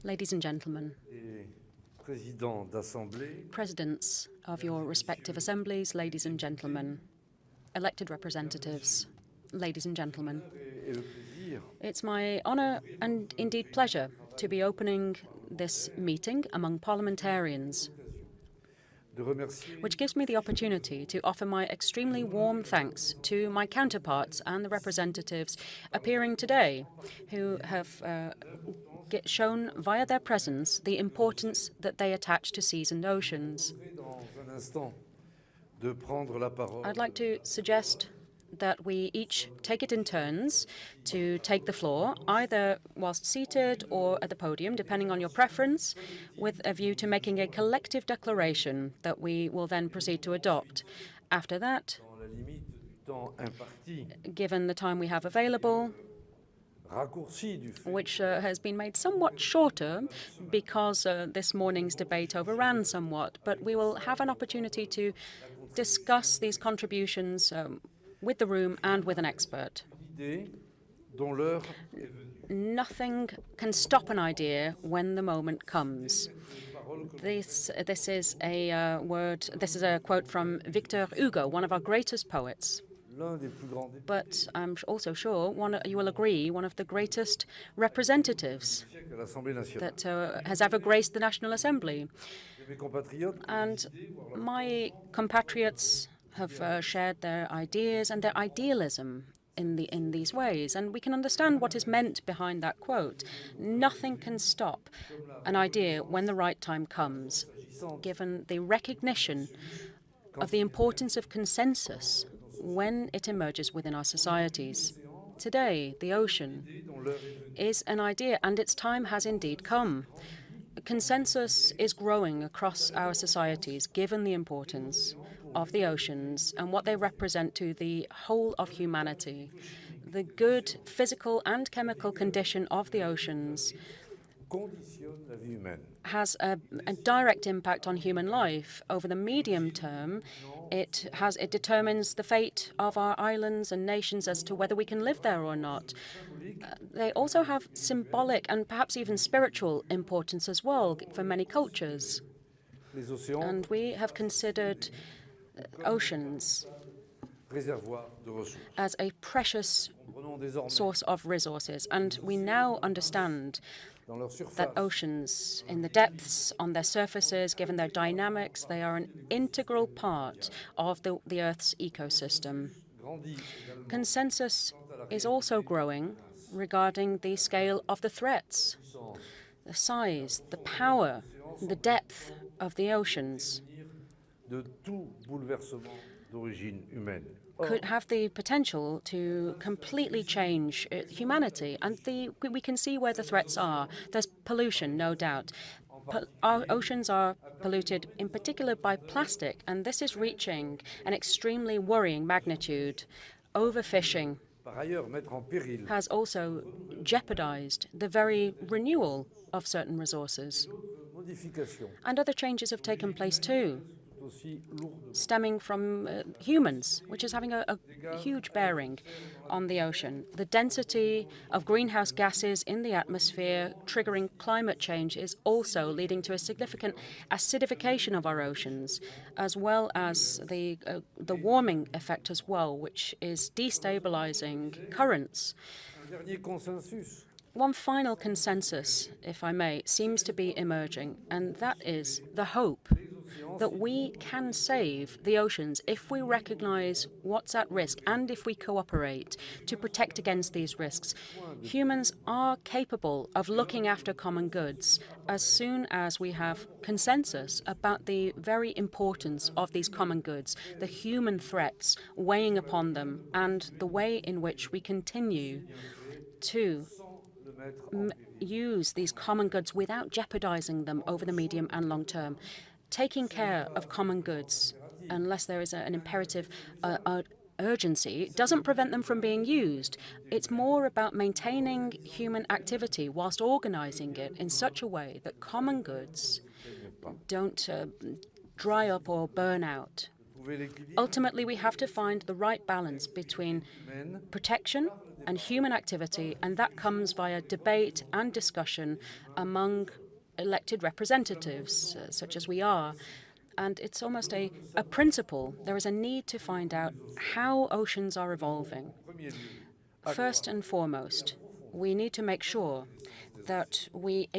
Ladies and gentlemen, presidents of your respective assemblies, ladies and gentlemen, elected representatives, ladies and gentlemen, it's my honor and indeed pleasure to be opening this meeting among parliamentarians, which gives me the opportunity to offer my extremely warm thanks to my counterparts and the representatives appearing today, who have shown via their presence the importance that they attach to seas and oceans. I'd like to suggest that we each take it in turns to take the floor, either whilst seated or at the podium, depending on your preference, with a view to making a collective declaration that we will then proceed to adopt. After that, given the time we have available, which has been made somewhat shorter because this morning's debate overran somewhat, but we will have an opportunity to discuss these contributions with the room and with an expert. Nothing can stop an idea when the moment comes. This is a quote from Victor Hugo, one of our greatest poets. But I'm also sure you will agree, one of the greatest representatives that has ever graced the National Assembly. And my compatriots have shared their ideas and their idealism in these ways, and we can understand what is meant behind that quote. Nothing can stop an idea when the right time comes, given the recognition of the importance of consensus when it emerges within our societies. Today, the ocean is an idea, and its time has indeed come. Consensus is growing across our societies, given the importance of the oceans and what they represent to the whole of humanity. The good physical and chemical condition of the oceans has a direct impact on human life. Over the medium term, it determines the fate of our islands and nations as to whether we can live there or not. They also have symbolic and perhaps even spiritual importance as well for many cultures. And we have considered oceans as a precious source of resources. And we now understand that oceans, in the depths, on their surfaces, given their dynamics, they are an integral part of the Earth's ecosystem. Consensus is also growing regarding the scale of the threats, the size, the power, the depth of the oceans could have the potential to completely change humanity. And we can see where the threats are. There's pollution, no doubt. Our oceans are polluted in particular by plastic, and this is reaching an extremely worrying magnitude. Overfishing has also jeopardized the very renewal of certain resources. And other changes have taken place too, stemming from humans, which is having a huge bearing on the ocean. The density of greenhouse gases in the atmosphere triggering climate change is also leading to a significant acidification of our oceans, as well as the warming effect as well, which is destabilizing currents. One final consensus, if I may, seems to be emerging, and that is the hope that we can save the oceans if we recognize what's at risk and if we cooperate to protect against these risks. Humans are capable of looking after common goods as soon as we have consensus about the very importance of these common goods, the human threats weighing upon them, and the way in which we continue to use these common goods without jeopardizing them over the medium and long term. Taking care of common goods, unless there is an imperative urgency, doesn't prevent them from being used. It's more about maintaining human activity whilst organizing it in such a way that common goods don't dry up or burn out. Ultimately, we have to find the right balance between protection and human activity, and that comes via debate and discussion among elected representatives, such as we are. And it's almost a principle. There is a need to find out how oceans are evolving. First and foremost, we need to make sure that we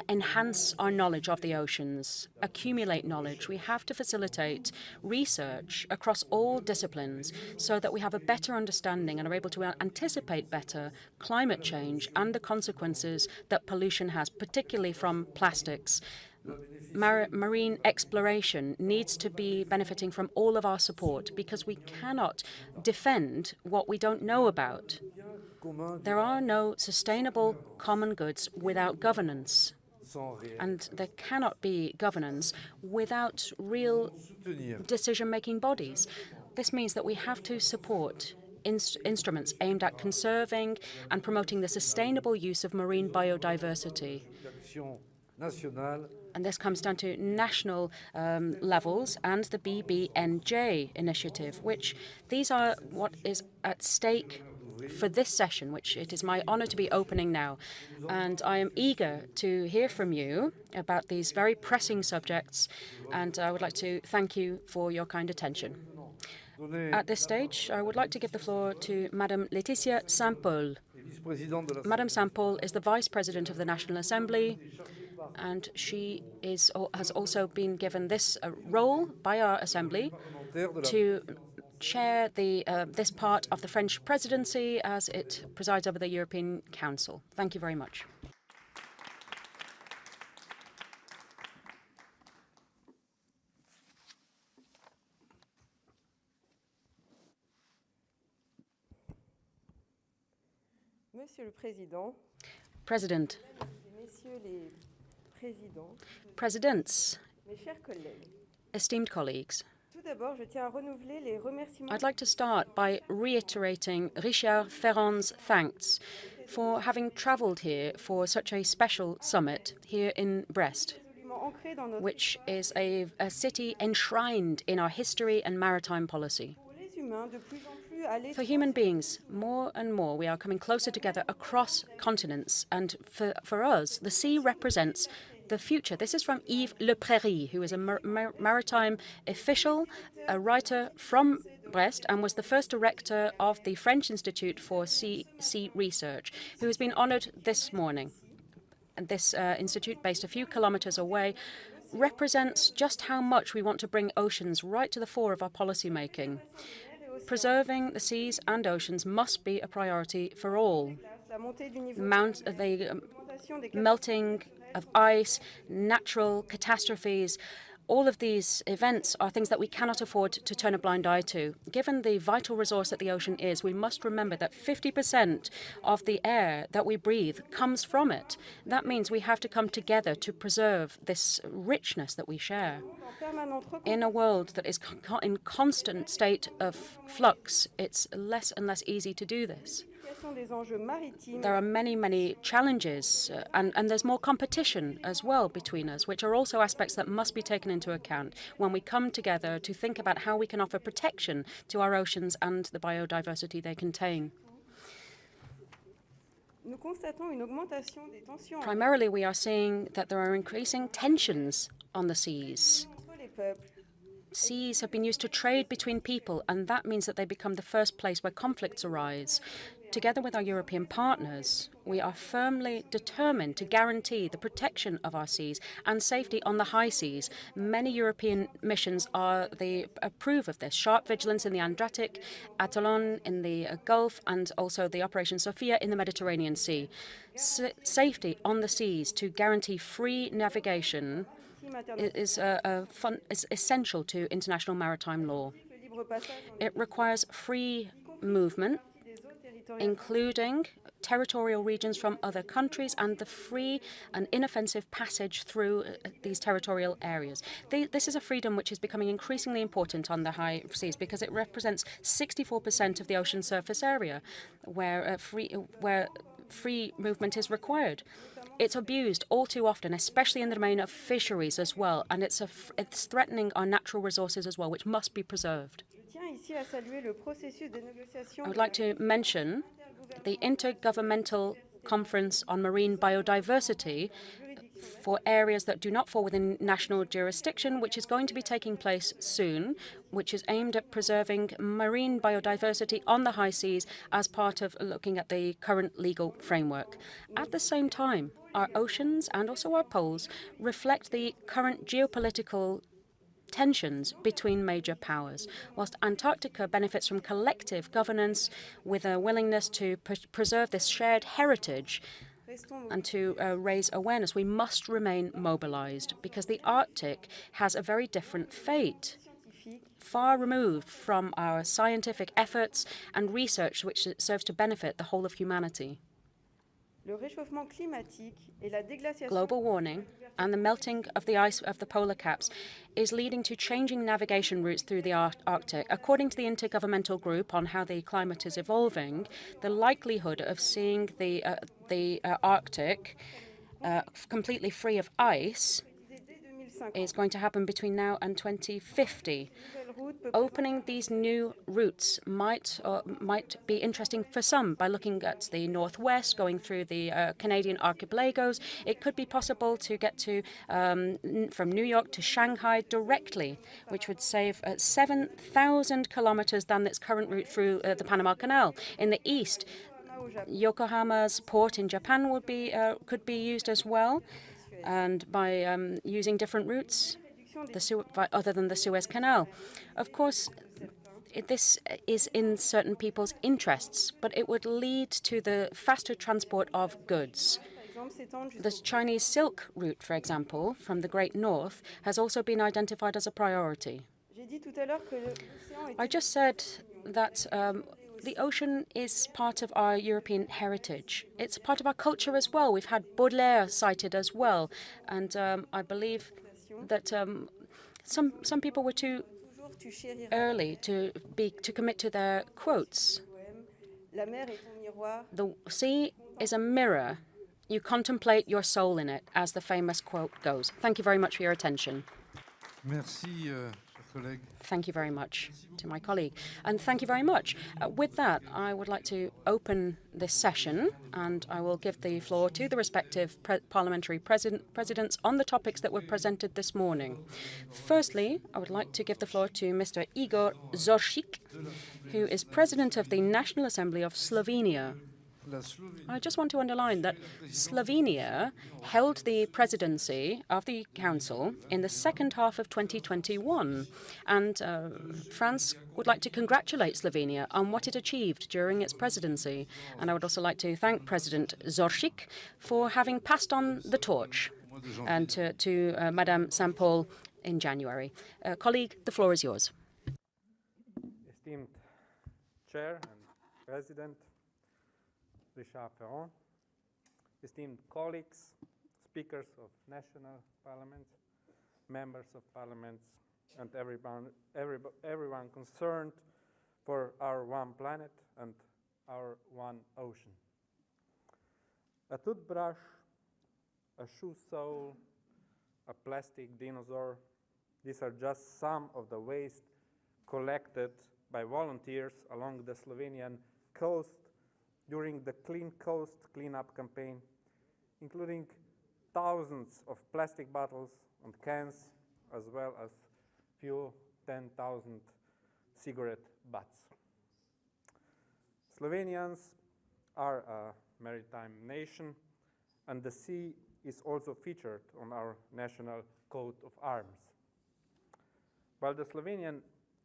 enhance our knowledge of the oceans, accumulate knowledge. We have to facilitate research across all disciplines so that we have a better understanding and are able to anticipate better climate change and the consequences that pollution has, particularly from plastics. Marine exploration needs to be benefiting from all of our support because we cannot defend what we don't know about. There are no sustainable common goods without governance, and there cannot be governance without real decision-making bodies. This means that we have to support instruments aimed at conserving and promoting the sustainable use of marine biodiversity. And this comes down to national levels and the BBNJ initiative, which these are what is at stake for this session, which it is my honor to be opening now. And I am eager to hear from you about these very pressing subjects, and I would like to thank you for your kind attention. At this stage, I would like to give the floor to Madame Laëtitia Saint-Paul. Madame Saint-Paul is the Vice President of the National Assembly, and she has also been given this role by our Assembly to chair this part of the French presidency as it presides over the European Council. Thank you very much. Monsieur le Président, President, Messieurs les Présidents, Presidents, mes chers collègues, esteemed colleagues, tout d'abord, je tiens à renouveler les remerciements. I'd like to start by reiterating Richard Ferrand's thanks for having travelled here for such a special summit here in Brest, which is a city enshrined in our history and maritime policy. For human beings, more and more we are coming closer together across continents, and for us, the sea represents the future. This is from Yves Le Prairie, who is a maritime official, a writer from Brest, and was the first director of the French Institute for Sea Research, who has been honoured this morning. And this institute, based a few kilometres away, represents just how much we want to bring oceans right to the fore of our policy making. Preserving the seas and oceans must be a priority for all. The melting of ice, natural catastrophes, all of these events are things that we cannot afford to turn a blind eye to. Given the vital resource that the ocean is, we must remember that 50% of the air that we breathe comes from it. That means we have to come together to preserve this richness that we share. In a world that is in constant state of flux, it's less and less easy to do this. There are many, many challenges, and there's more competition as well between us, which are also aspects that must be taken into account when we come together to think about how we can offer protection to our oceans and the biodiversity they contain. Primarily, we are seeing that there are increasing tensions on the seas. Seas have been used to trade between people, and that means that they become the first place where conflicts arise. Together with our European partners, we are firmly determined to guarantee the protection of our seas and safety on the high seas. Many European missions approve of this. Sharp vigilance in the Adriatic, Aulani in the Gulf, and also the Operation Sophia in the Mediterranean Sea. Safety on the seas to guarantee free navigation is essential to international maritime law. It requires free movement, including territorial regions from other countries and the free and inoffensive passage through these territorial areas. This is a freedom which is becoming increasingly important on the high seas because it represents 64% of the ocean surface area where free movement is required. It's abused all too often, especially in the domain of fisheries as well, and it's threatening our natural resources as well, which must be preserved. I would like to mention the Intergovernmental Conference on Marine Biodiversity for areas that do not fall within national jurisdiction, which is going to be taking place soon, which is aimed at preserving marine biodiversity on the high seas as part of looking at the current legal framework. At the same time, our oceans and also our poles reflect the current geopolitical tensions between major powers, whilst Antarctica benefits from collective governance with a willingness to preserve this shared heritage and to raise awareness. We must remain mobilized because the Arctic has a very different fate, far removed from our scientific efforts and research which serves to benefit the whole of humanity. Global warming and the melting of the ice of the polar caps is leading to changing navigation routes through the Arctic. According to the Intergovernmental Group on how the climate is evolving, the likelihood of seeing the Arctic completely free of ice is going to happen between now and 2050. Opening these new routes might be interesting for some by looking at the northwest, going through the Canadian archipelagos. It could be possible to get to from New York to Shanghai directly, which would save 7,000 kilometers than its current route through the Panama Canal. In the east, Yokohama's port in Japan would be could be used as well, and by using different routes other than the Suez Canal. Of course, this is in certain people's interests, but it would lead to the faster transport of goods. The Chinese Silk Route, for example, from the Great North, has also been identified as a priority. I just said that the ocean is part of our European heritage. It's part of our culture as well. We've had Baudelaire cited as well, and I believe that some people were too early to commit to their quotes. The sea is a mirror. You contemplate your soul in it, as the famous quote goes. Thank you very much for your attention. Merci, Thank you very much to my colleague. And thank you very much. With that, I would like to open this session, and I will give the floor to the respective parliamentary presidents on the topics that were presented this morning. Firstly, I would like to give the floor to Mr. Igor Zorčič, who is President of the National Assembly of Slovenia. I just want to underline that Slovenia held the presidency of the Council in the second half of 2021, and France would like to congratulate Slovenia on what it achieved during its presidency. And I would also like to thank President Zorčič for having passed on the torch and to Madame Saint-Paul in January. Colleague, the floor is yours. Esteemed Chair and President, Richard Ferrand, esteemed colleagues, speakers of national parliaments, members of parliaments, and everyone concerned for our one planet and our one ocean. A toothbrush, a shoe sole, a plastic dinosaur, these are just some of the waste collected by volunteers along the Slovenian coast during the Clean Coast cleanup campaign, including thousands of plastic bottles and cans, as well as few 10,000 cigarette butts. Slovenians are a maritime nation, and the sea is also featured on our national coat of arms. While the Slovenian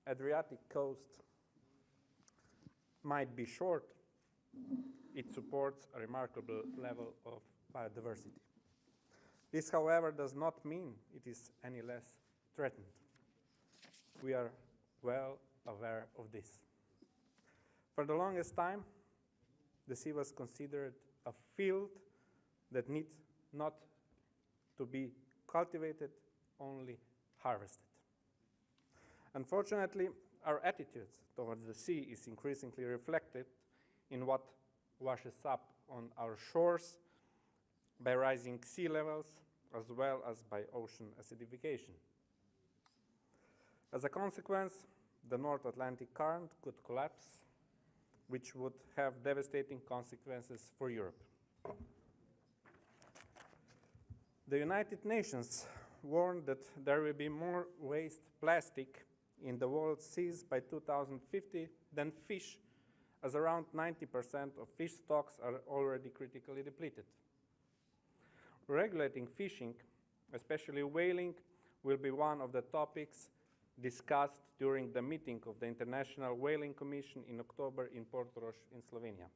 Adriatic coast might be short, it supports a remarkable level of biodiversity. This, however, does not mean it is any less threatened. We are well aware of this. For the longest time, the sea was considered a field that needs not to be cultivated, only harvested. Unfortunately, our attitudes towards the sea is increasingly reflected in what washes up on our shores by rising sea levels, as well as by ocean acidification. As a consequence, the North Atlantic current could collapse, which would have devastating consequences for Europe. The United Nations warned that there will be more waste plastic in the world's seas by 2050 than fish, as around 90% of fish stocks are already critically depleted. Regulating fishing, especially whaling, will be one of the topics discussed during the meeting of the International Whaling Commission in October in Portorož in Slovenia.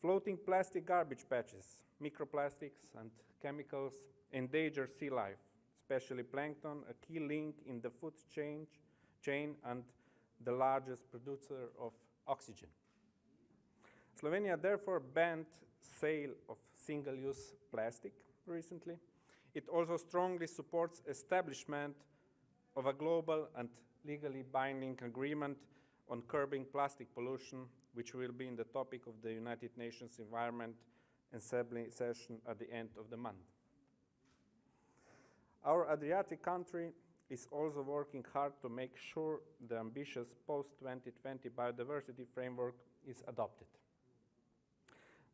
Floating plastic garbage patches, microplastics, and chemicals endanger sea life, especially plankton, a key link in the food chain and the largest producer of oxygen. Slovenia therefore banned sale of single-use plastic recently. It also strongly supports establishment of a global and legally binding agreement on curbing plastic pollution, which will be in the topic of the United Nations Environment Assembly session at the end of the month. Our Adriatic country is also working hard to make sure the ambitious post-2020 biodiversity framework is adopted.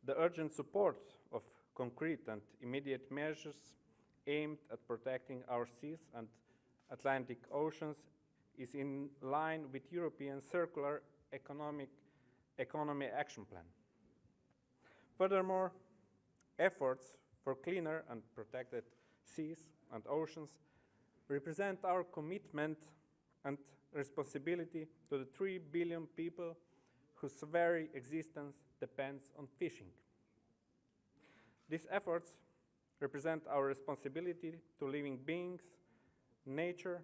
The urgent support of concrete and immediate measures aimed at protecting our seas and Atlantic oceans is in line with European Circular Economy Action Plan. Furthermore, efforts for cleaner and protected seas and oceans represent our commitment and responsibility to the 3 billion people whose very existence depends on fishing. These efforts represent our responsibility to living beings, nature,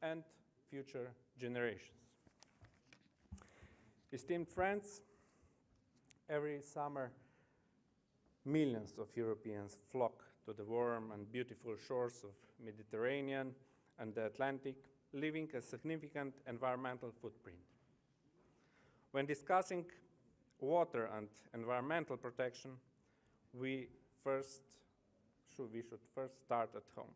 and future generations. Esteemed friends, every summer, millions of Europeans flock to the warm and beautiful shores of Mediterranean and the Atlantic, leaving a significant environmental footprint. When discussing water and environmental protection, we should first start at home.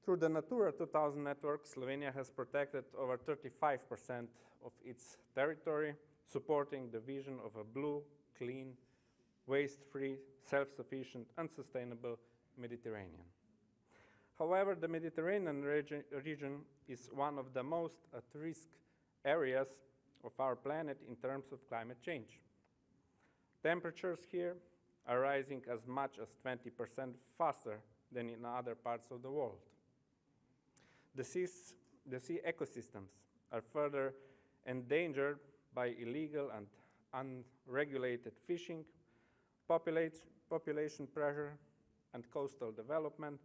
Through the Natura 2000 network, Slovenia has protected over 35% of its territory, supporting the vision of a blue, clean, waste-free, self-sufficient and sustainable Mediterranean. However, the Mediterranean region is one of the most at-risk areas of our planet in terms of climate change. Temperatures here are rising as much as 20% faster than in other parts of the world. The sea ecosystems are further endangered by illegal and unregulated fishing, population pressure, and coastal development,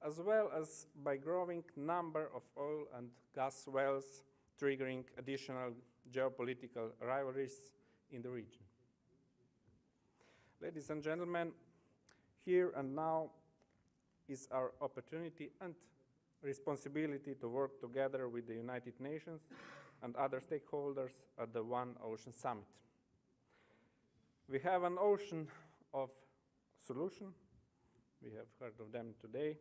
as well as by growing number of oil and gas wells, triggering additional geopolitical rivalries in the region. Ladies and gentlemen, here and now is our opportunity and responsibility to work together with the United Nations and other stakeholders at the One Ocean Summit. We have an ocean of solution, we have heard of them today,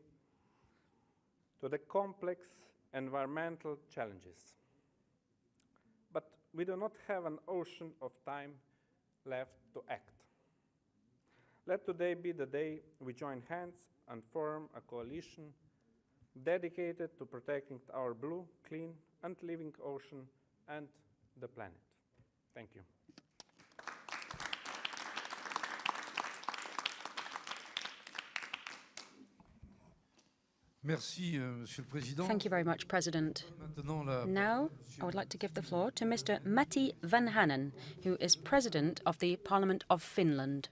to the complex environmental challenges. But we do not have an ocean of time left to act. Let today be the day we join hands and form a coalition dedicated to protecting our blue, clean, and living ocean and the planet. Thank you. Merci, Monsieur le Président. Thank you very much, President. Now, I would like to give the floor to Mr. Matti Vanhanen, who is President of the Parliament of Finland.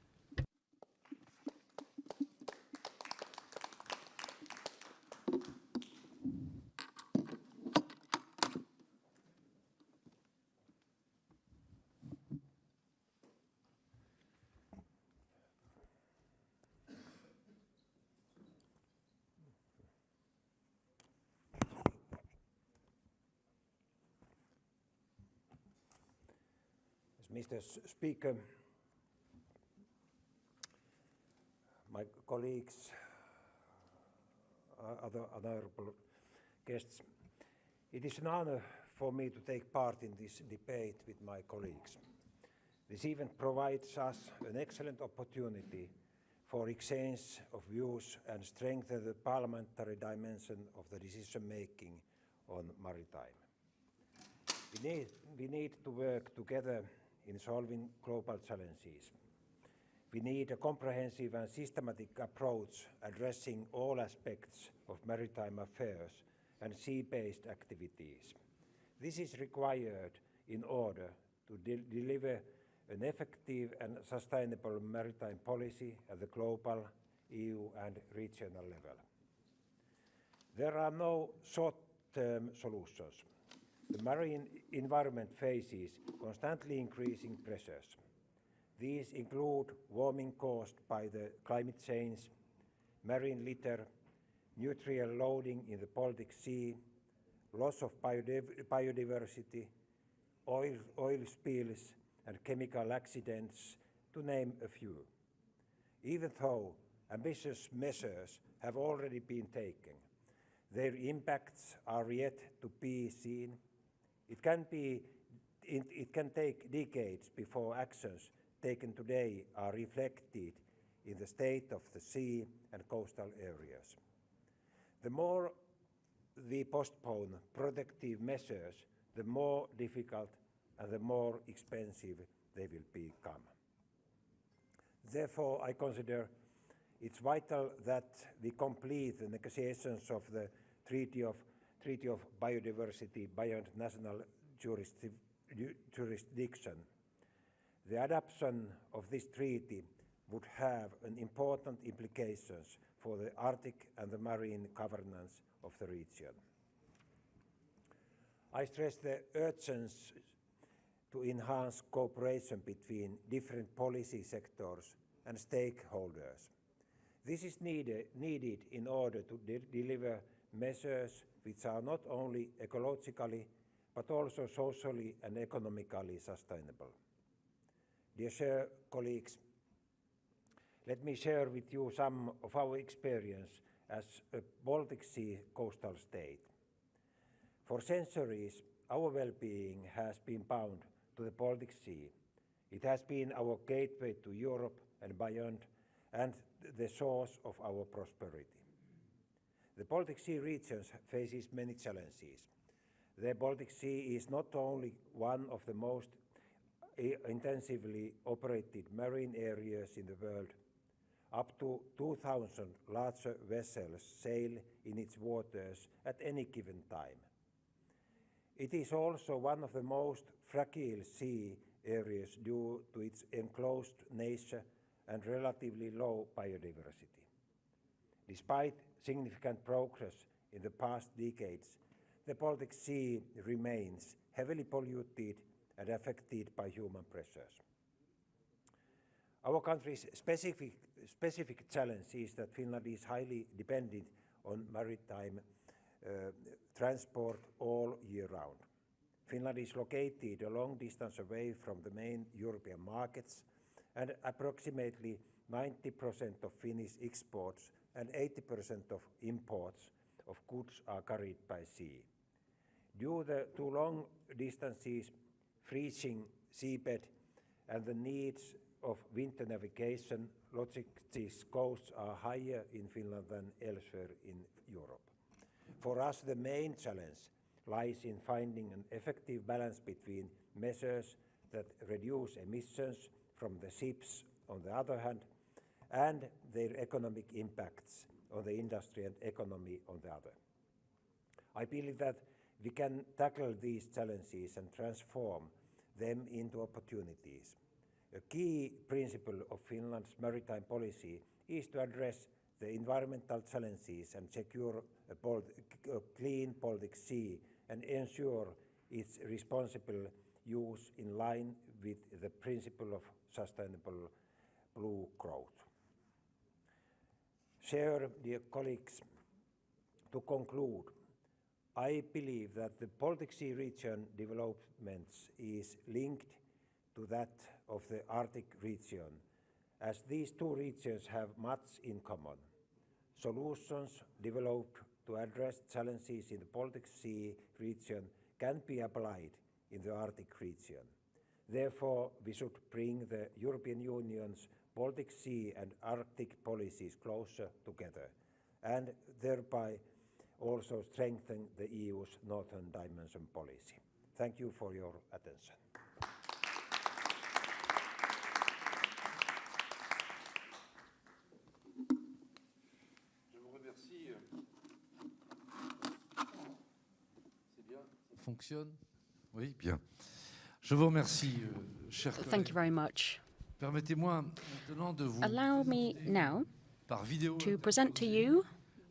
Mr. Speaker, my colleagues, other honorable guests, it is an honor for me to take part in this debate with my colleagues. This event provides us an excellent opportunity for exchange of views and strengthen the parliamentary dimension of the decision-making on maritime. We need to work together in solving global challenges. We need a comprehensive and systematic approach addressing all aspects of maritime affairs and sea-based activities. This is required in order to deliver an effective and sustainable maritime policy at the global, EU and regional level. There are no short-term solutions. The marine environment faces constantly increasing pressures. These include warming caused by the climate change, marine litter, nutrient loading in the Baltic Sea, loss of biodiversity, oil spills, and chemical accidents, to name a few. Even though ambitious measures have already been taken, their impacts are yet to be seen. It can take decades before actions taken today are reflected in the state of the sea and coastal areas. The more we postpone protective measures, the more difficult and the more expensive they will become. Therefore, I consider it's vital that we complete the negotiations of the Treaty of Biodiversity beyond national jurisdiction. The adoption of this treaty would have an important implications for the Arctic and the marine governance of the region. I stress the urgency to enhance cooperation between different policy sectors and stakeholders. This is needed in order to deliver measures which are not only ecologically but also socially and economically sustainable. Dear colleagues, let me share with you some of our experience as a Baltic Sea coastal state. For centuries, our well-being has been bound to the Baltic Sea. It has been our gateway to Europe and beyond, and the source of our prosperity. The Baltic Sea region faces many challenges. The Baltic Sea is not only one of the most intensively operated marine areas in the world. Up to 2,000 larger vessels sail in its waters at any given time. It is also one of the most fragile sea areas due to its enclosed nature and relatively low biodiversity. Despite significant progress in the past decades, the Baltic Sea remains heavily polluted and affected by human pressures. Our country's specific challenge is that Finland is highly dependent on maritime transport all year round. Finland is located a long distance away from the main European markets, and approximately 90% of Finnish exports and 80% of imports of goods are carried by sea. Due to long distances, freezing seabed, and the needs of winter navigation, logistics costs are higher in Finland than elsewhere in Europe. For us, the main challenge lies in finding an effective balance between measures that reduce emissions from the ships on the other hand, and their economic impacts on the industry and economy on the other. I believe that we can tackle these challenges and transform them into opportunities. A key principle of Finland's maritime policy is to address the environmental challenges and secure a clean Baltic Sea and ensure its responsible use in line with the principle of sustainable blue growth. Dear colleagues, to conclude, I believe that the Baltic Sea region development is linked to that of the Arctic region, as these two regions have much in common. Solutions developed to address challenges in the Baltic Sea region can be applied in the Arctic region. Therefore, we should bring the European Union's Baltic Sea and Arctic policies closer together, and thereby also strengthen the EU's Northern Dimension policy. Thank you for your attention. Je vous remercie. C'est bien, ça fonctionne? Oui, bien. Je vous remercie, chers collègues. Thank you very much. Permettez-moi maintenant de vous Allow me now par vidéo to present to you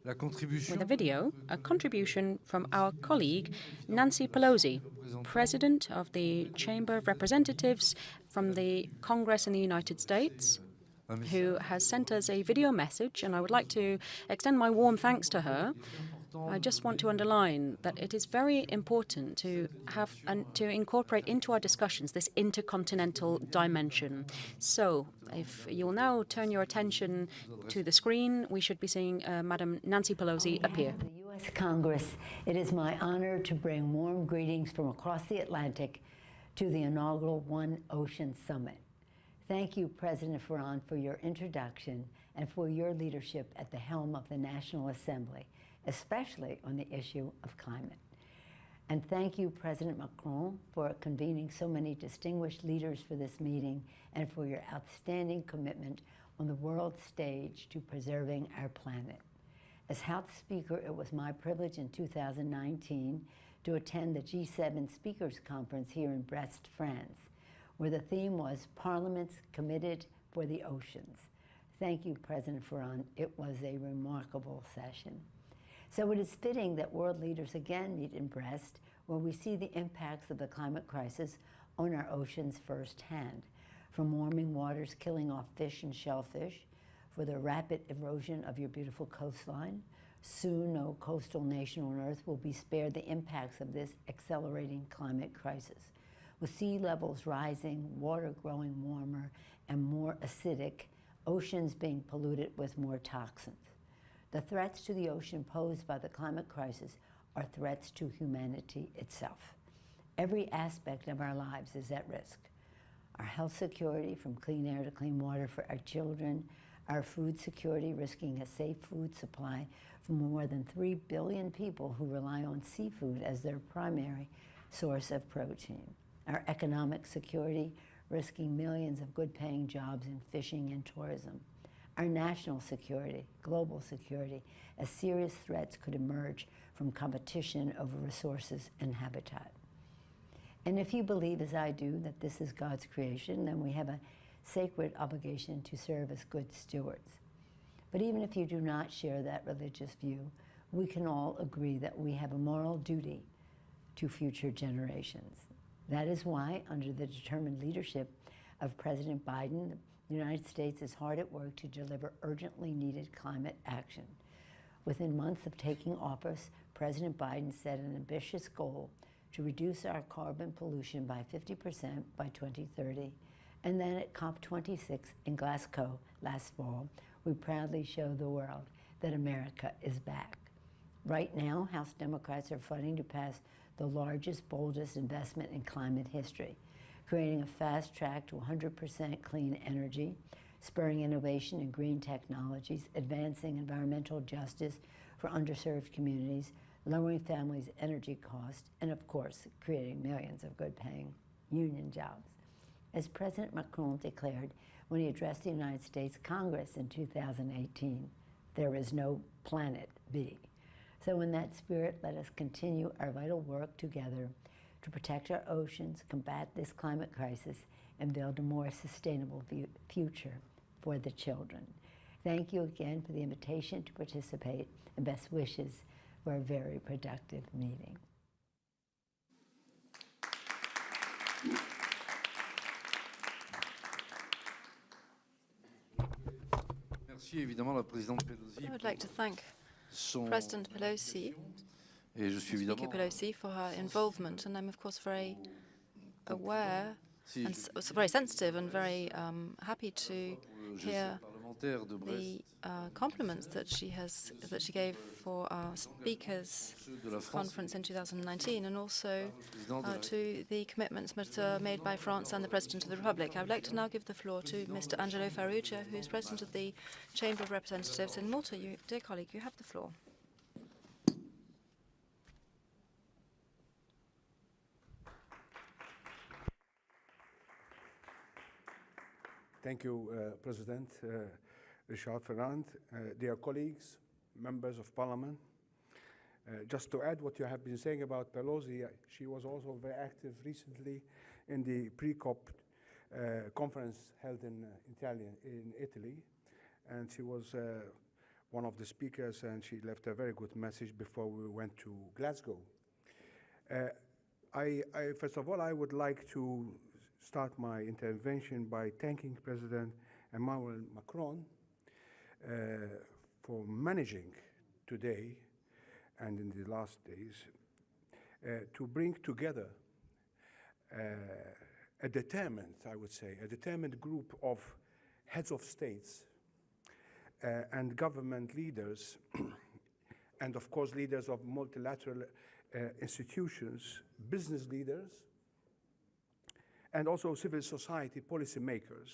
la contribution with a video, a contribution from our colleague Nancy Pelosi, President of the Chamber of Representatives from the Congress in the United States, who has sent us a video message, and I would like to extend my warm thanks to her. I just want to underline that it is very important to have and to incorporate into our discussions this intercontinental dimension. So, if you'll now turn your attention to the screen, we should be seeing Madam Nancy Pelosi appear. The U.S. Congress, it is my honor to bring warm greetings from across the Atlantic to the inaugural One Ocean Summit. Thank you, President Ferrand, for your introduction and for your leadership at the helm of the National Assembly, especially on the issue of climate. And thank you, President Macron, for convening so many distinguished leaders for this meeting and for your outstanding commitment on the world stage to preserving our planet. As House Speaker, it was my privilege in 2019 to attend the G7 Speakers Conference here in Brest, France, where the theme was Parliaments Committed for the Oceans. Thank you, President Ferrand. It was a remarkable session. So it is fitting that world leaders again meet in Brest, where we see the impacts of the climate crisis on our oceans firsthand, from warming waters killing off fish and shellfish, for the rapid erosion of your beautiful coastline. Soon no coastal nation on Earth will be spared the impacts of this accelerating climate crisis. With sea levels rising, water growing warmer and more acidic, oceans being polluted with more toxins. The threats to the ocean posed by the climate crisis are threats to humanity itself. Every aspect of our lives is at risk. Our health security, from clean air to clean water for our children, our food security, risking a safe food supply for more than 3 billion people who rely on seafood as their primary source of protein. Our economic security, risking millions of good-paying jobs in fishing and tourism. Our national security, global security, as serious threats could emerge from competition over resources and habitat. And if you believe, as I do, that this is God's creation, then we have a sacred obligation to serve as good stewards. But even if you do not share that religious view, we can all agree that we have a moral duty to future generations. That is why, under the determined leadership of President Biden, the United States is hard at work to deliver urgently needed climate action. Within months of taking office, President Biden set an ambitious goal to reduce our carbon pollution by 50% by 2030. And then at COP26 in Glasgow last fall, we proudly showed the world that America is back. Right now, House Democrats are fighting to pass the largest, boldest investment in climate history, creating a fast track to 100% clean energy, spurring innovation in green technologies, advancing environmental justice for underserved communities, lowering families' energy costs, and of course, creating millions of good-paying union jobs. As President Macron declared when he addressed the United States Congress in 2018, there is no planet B. So in that spirit, let us continue our vital work together to protect our oceans, combat this climate crisis, and build a more sustainable future for the children. Thank you again for the invitation to participate, and best wishes for a very productive meeting. Merci évidemment la présidente Pelosi. I would like to thank Son President Pelosi, et je suis Speaker évidemment Pelosi, for her involvement, and I'm of course very aware si and je- very sensitive and very happy to pour hear the compliments that she gave for our speakers conference in 2019, and also to the commitments that are made by France and the President of the Republic. I would like to now give the floor to Mr. Angelo Farrugia, who is President of the Chamber of Representatives in Malta. Dear colleague, you have the floor. Thank you, President Richard Ferrand, dear colleagues, members of Parliament. Just to add what you have been saying about Pelosi, she was also very active recently in the pre-COP conference held in Italy, and she was one of the speakers, and she left a very good message before we went to Glasgow. First of all, I would like to start my intervention by thanking President Emmanuel Macron for managing today and in the last days to bring together a determined, I would say, a determined group of heads of states and government leaders and of course leaders of multilateral institutions, business leaders, and also civil society policymakers,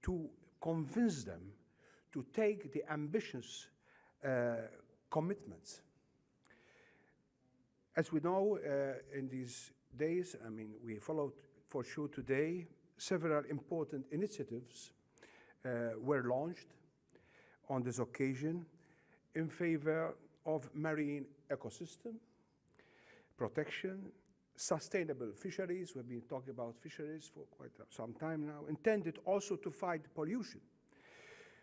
to convince them to take the ambitious commitments. As we know, in these days, I mean, we followed for sure today, several important initiatives were launched on this occasion in favor of marine ecosystem protection, sustainable fisheries. We've been talking about fisheries for quite some time now, intended also to fight pollution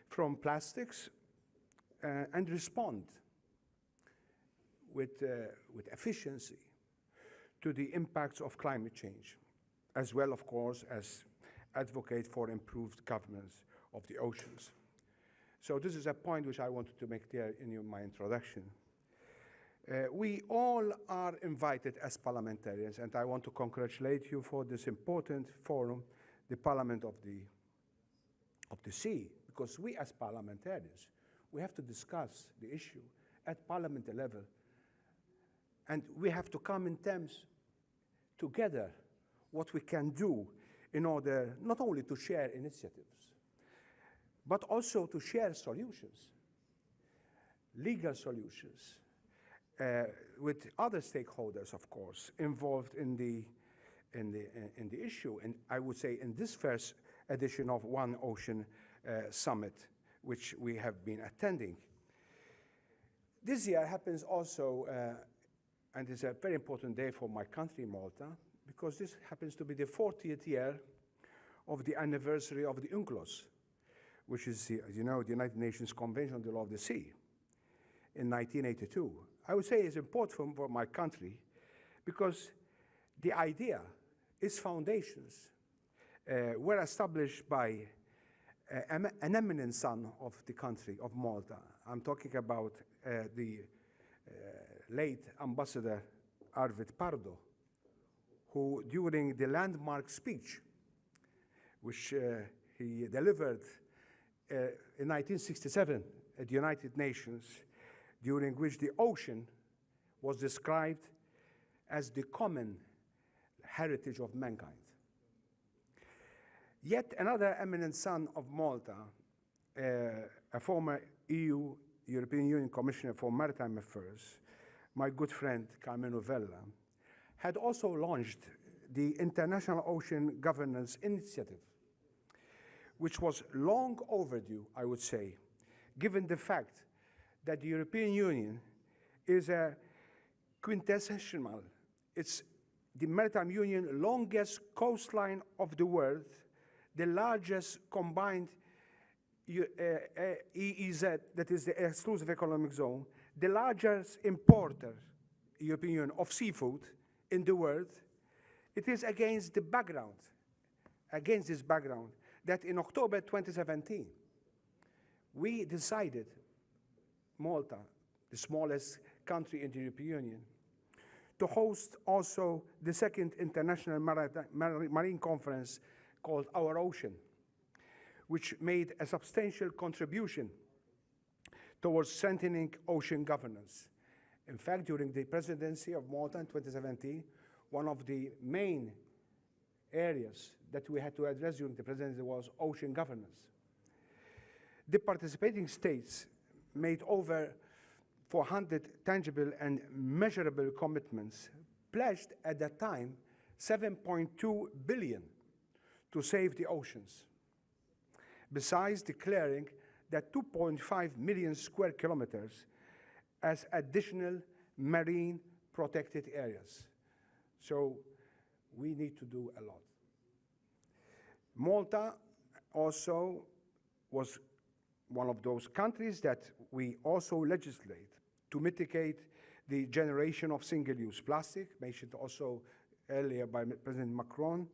from plastics and respond with efficiency to the impacts of climate change, as well, of course, as advocate for improved governance of the oceans. So this is a point which I wanted to make clear in my introduction. We all are invited as parliamentarians, and I want to congratulate you for this important forum, the Parliament of the Sea, because we as parliamentarians, we have to discuss the issue at parliamentary level, and we have to come in terms together what we can do in order not only to share initiatives, but also to share solutions, legal solutions, with other stakeholders, of course, involved in the issue. And I would say in this first edition of One Ocean Summit, which we have been attending. This year happens also, and it's a very important day for my country, Malta, because this happens to be the 40th year of the anniversary of the UNCLOS, which is, as you know, the United Nations Convention on the Law of the Sea, in 1982. I would say it's important for my country because the idea, its foundations, were established by an eminent son of the country, of Malta. I'm talking about the late Ambassador Arvid Pardo, who during the landmark speech, which he delivered in 1967 at the United Nations, during which the ocean was described as the common heritage of mankind. Yet another eminent son of Malta, a former European Union Commissioner for Maritime Affairs, my good friend Carmelo Vella, had also launched the International Ocean Governance Initiative, which was long overdue, I would say, given the fact that the European Union is a quintessential, it's the Maritime Union longest coastline of the world, the largest combined EEZ, that is the exclusive economic zone, the largest importer, European Union, of seafood in the world. It is against this background, that in October 2017, we decided, Malta, the smallest country in the European Union, to host also the second International Marine Conference called Our Ocean, which made a substantial contribution towards strengthening ocean governance. In fact, during the presidency of Malta in 2017, one of the main areas that we had to address during the presidency was ocean governance. The participating states made over 400 tangible and measurable commitments, pledged at that time 7.2 billion to save the oceans, besides declaring that 2.5 million square kilometers as additional marine protected areas. So we need to do a lot. Malta also was one of those countries that we also legislate to mitigate the generation of single-use plastic, mentioned also earlier by President Macron,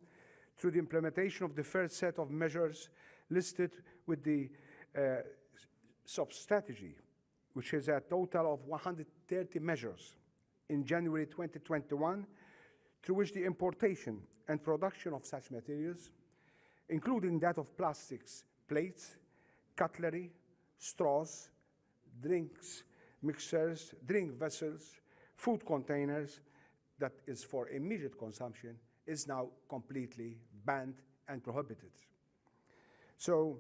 through the implementation of the first set of measures listed with the sub-strategy, which is a total of 130 measures in January 2021, through which the importation and production of such materials, including that of plastics, plates, cutlery, straws, drinks, mixers, drink vessels, food containers, that is for immediate consumption, is now completely banned and prohibited. So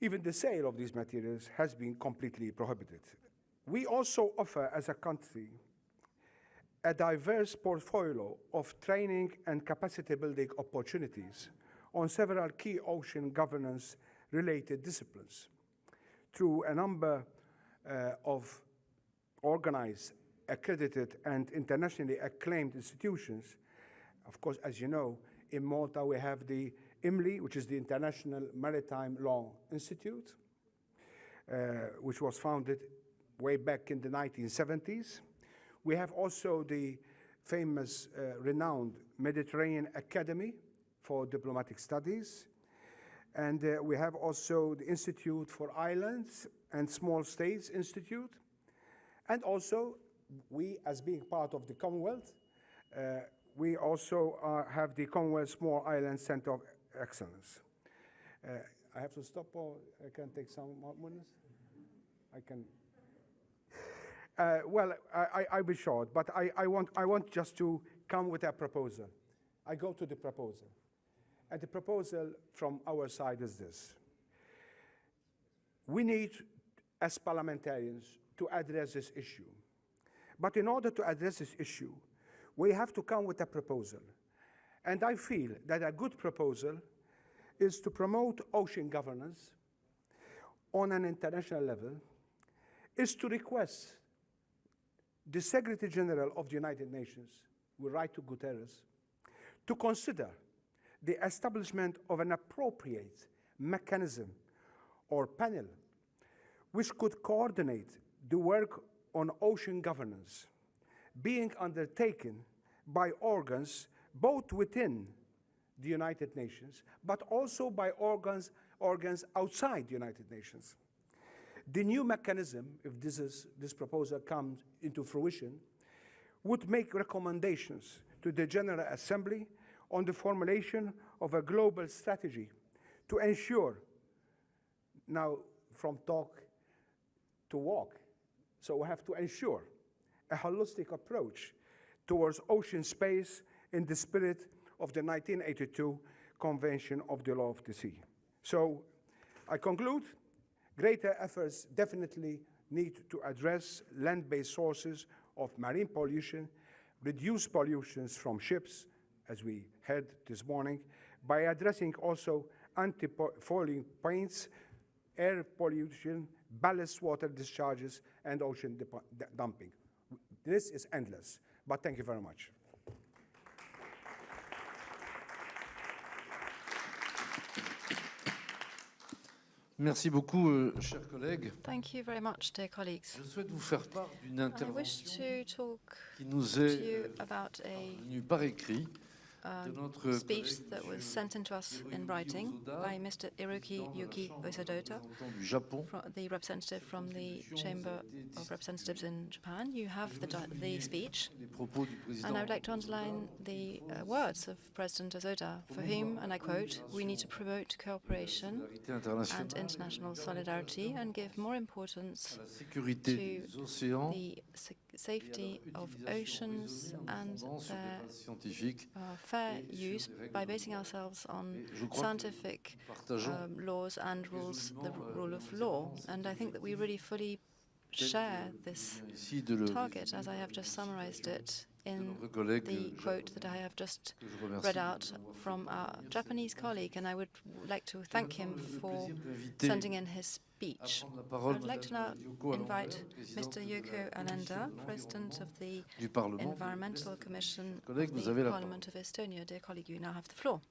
even the sale of these materials has been completely prohibited. We also offer, as a country, a diverse portfolio of training and capacity building opportunities on several key ocean governance-related disciplines through a number of organized, accredited, and internationally acclaimed institutions. Of course, as you know, in Malta we have the IMLI, which is the International Maritime Law Institute, which was founded way back in the 1970s. We have also the famous, renowned Mediterranean Academy for Diplomatic Studies. And we have also the Institute for Islands and Small States Institute. And also, we, as being part of the Commonwealth, we also have the Commonwealth Small Islands Center of Excellence. I have to stop, or I can take some more minutes? I can. Well, I'll be short, but I want just to come with a proposal. I go to the proposal. And the proposal from our side is this. We need, as parliamentarians, to address this issue. But in order to address this issue, we have to come with a proposal. And I feel that a good proposal is to promote ocean governance on an international level, is to request the Secretary General of the United Nations, we write to Guterres, to consider the establishment of an appropriate mechanism or panel which could coordinate the work on ocean governance being undertaken by organs both within the United Nations, but also by organs outside the United Nations. The new mechanism, if this proposal comes into fruition, would make recommendations to the General Assembly on the formulation of a global strategy to ensure, now from talk to walk, so we have to ensure a holistic approach towards ocean space in the spirit of the 1982 Convention of the Law of the Sea. So I conclude, greater efforts definitely need to address land-based sources of marine pollution, reduce pollutions from ships, as we heard this morning, by addressing also anti-fouling paints, air pollution, ballast water discharges, and ocean dumping. This is endless, but thank you very much. Merci beaucoup, chers collègues. Thank you very much, dear colleagues. Je souhaite vous faire part d'une I wish intervention to talk qui nous to est you about a venue par écrit speech that was sent in to us in writing by Mr. Hiroyuki Hosoda, the representative from the Chamber of Representatives in Japan. You have the speech, and I would like to underline the words of President Hosoda, for whom, and I quote, "We need to promote cooperation and international solidarity and give more importance to the safety of oceans and their fair use by basing ourselves on scientific laws and rules, the rule of law." And I think that we really fully share this target, as I have just summarized it in the quote that I have just read out from our Japanese colleague, and I would like to thank him for sending in his speech. I would like to now invite Mr. Yoko Alender, President of the Environmental Commission of the Parliament of Estonia. Dear colleague, you now have the floor.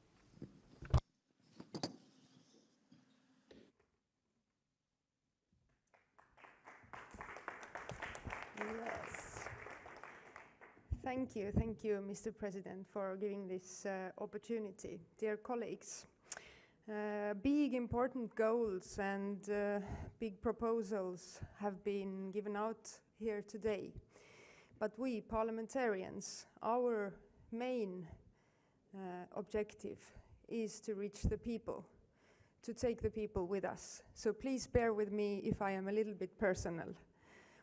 Thank you, Mr. President, for giving this opportunity. Dear colleagues, big important goals and big proposals have been given out here today. But we parliamentarians, our main objective is to reach the people, to take the people with us. So please bear with me if I am a little bit personal.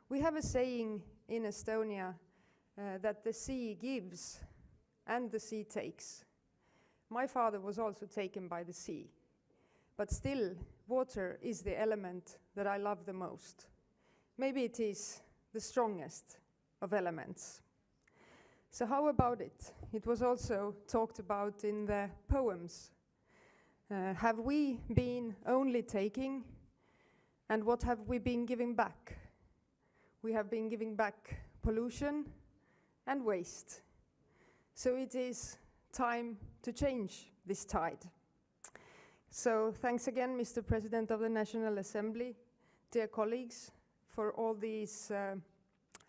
We have a saying in Estonia that the sea gives and the sea takes. My father was also taken by the sea, but still water is the element that I love the most. Maybe it is the strongest of elements. So how about it? It was also talked about in the poems. Have we been only taking, and what have we been giving back? We have been giving back pollution and waste. So it is time to change this tide. So thanks again, Mr. President of the National Assembly, dear colleagues, for all this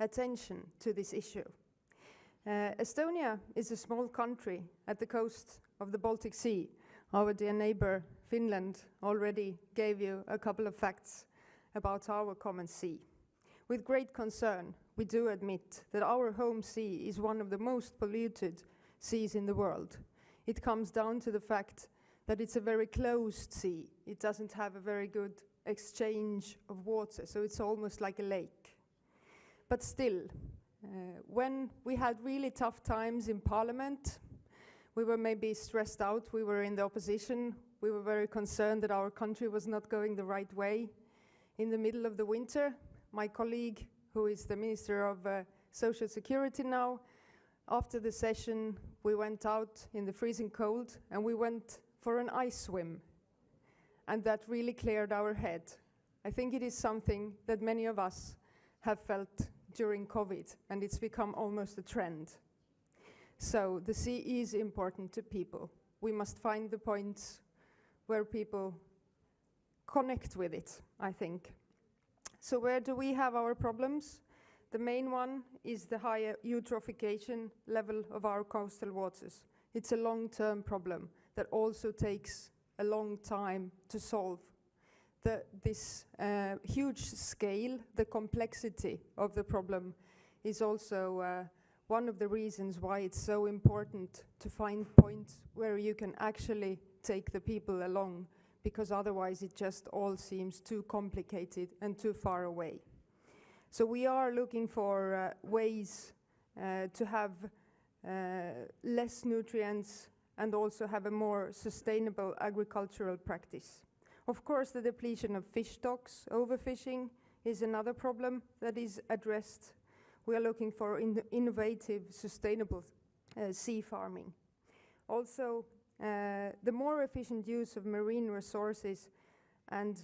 attention to this issue. Estonia is a small country at the coast of the Baltic Sea. Our dear neighbor, Finland, already gave you a couple of facts about our common sea. With great concern, we do admit that our home sea is one of the most polluted seas in the world. It comes down to the fact that it's a very closed sea. It doesn't have a very good exchange of water, so it's almost like a lake. But still, when we had really tough times in Parliament, we were maybe stressed out, we were in the opposition, we were very concerned that our country was not going the right way. In the middle of the winter, my colleague, who is the Minister of Social Security now, after the session, we went out in the freezing cold and we went for an ice swim. And that really cleared our head. I think it is something that many of us have felt during COVID, and it's become almost a trend. So the sea is important to people. We must find the points where people connect with it, I think. So where do we have our problems? The main one is the higher eutrophication level of our coastal waters. It's a long-term problem that also takes a long time to solve. This huge scale, the complexity of the problem is also one of the reasons why it's so important to find points where you can actually take the people along, because otherwise it just all seems too complicated and too far away. So we are looking for ways to have less nutrients and also have a more sustainable agricultural practice. Of course, the depletion of fish stocks, overfishing, is another problem that is addressed. We are looking for innovative, sustainable sea farming. Also, the more efficient use of marine resources, and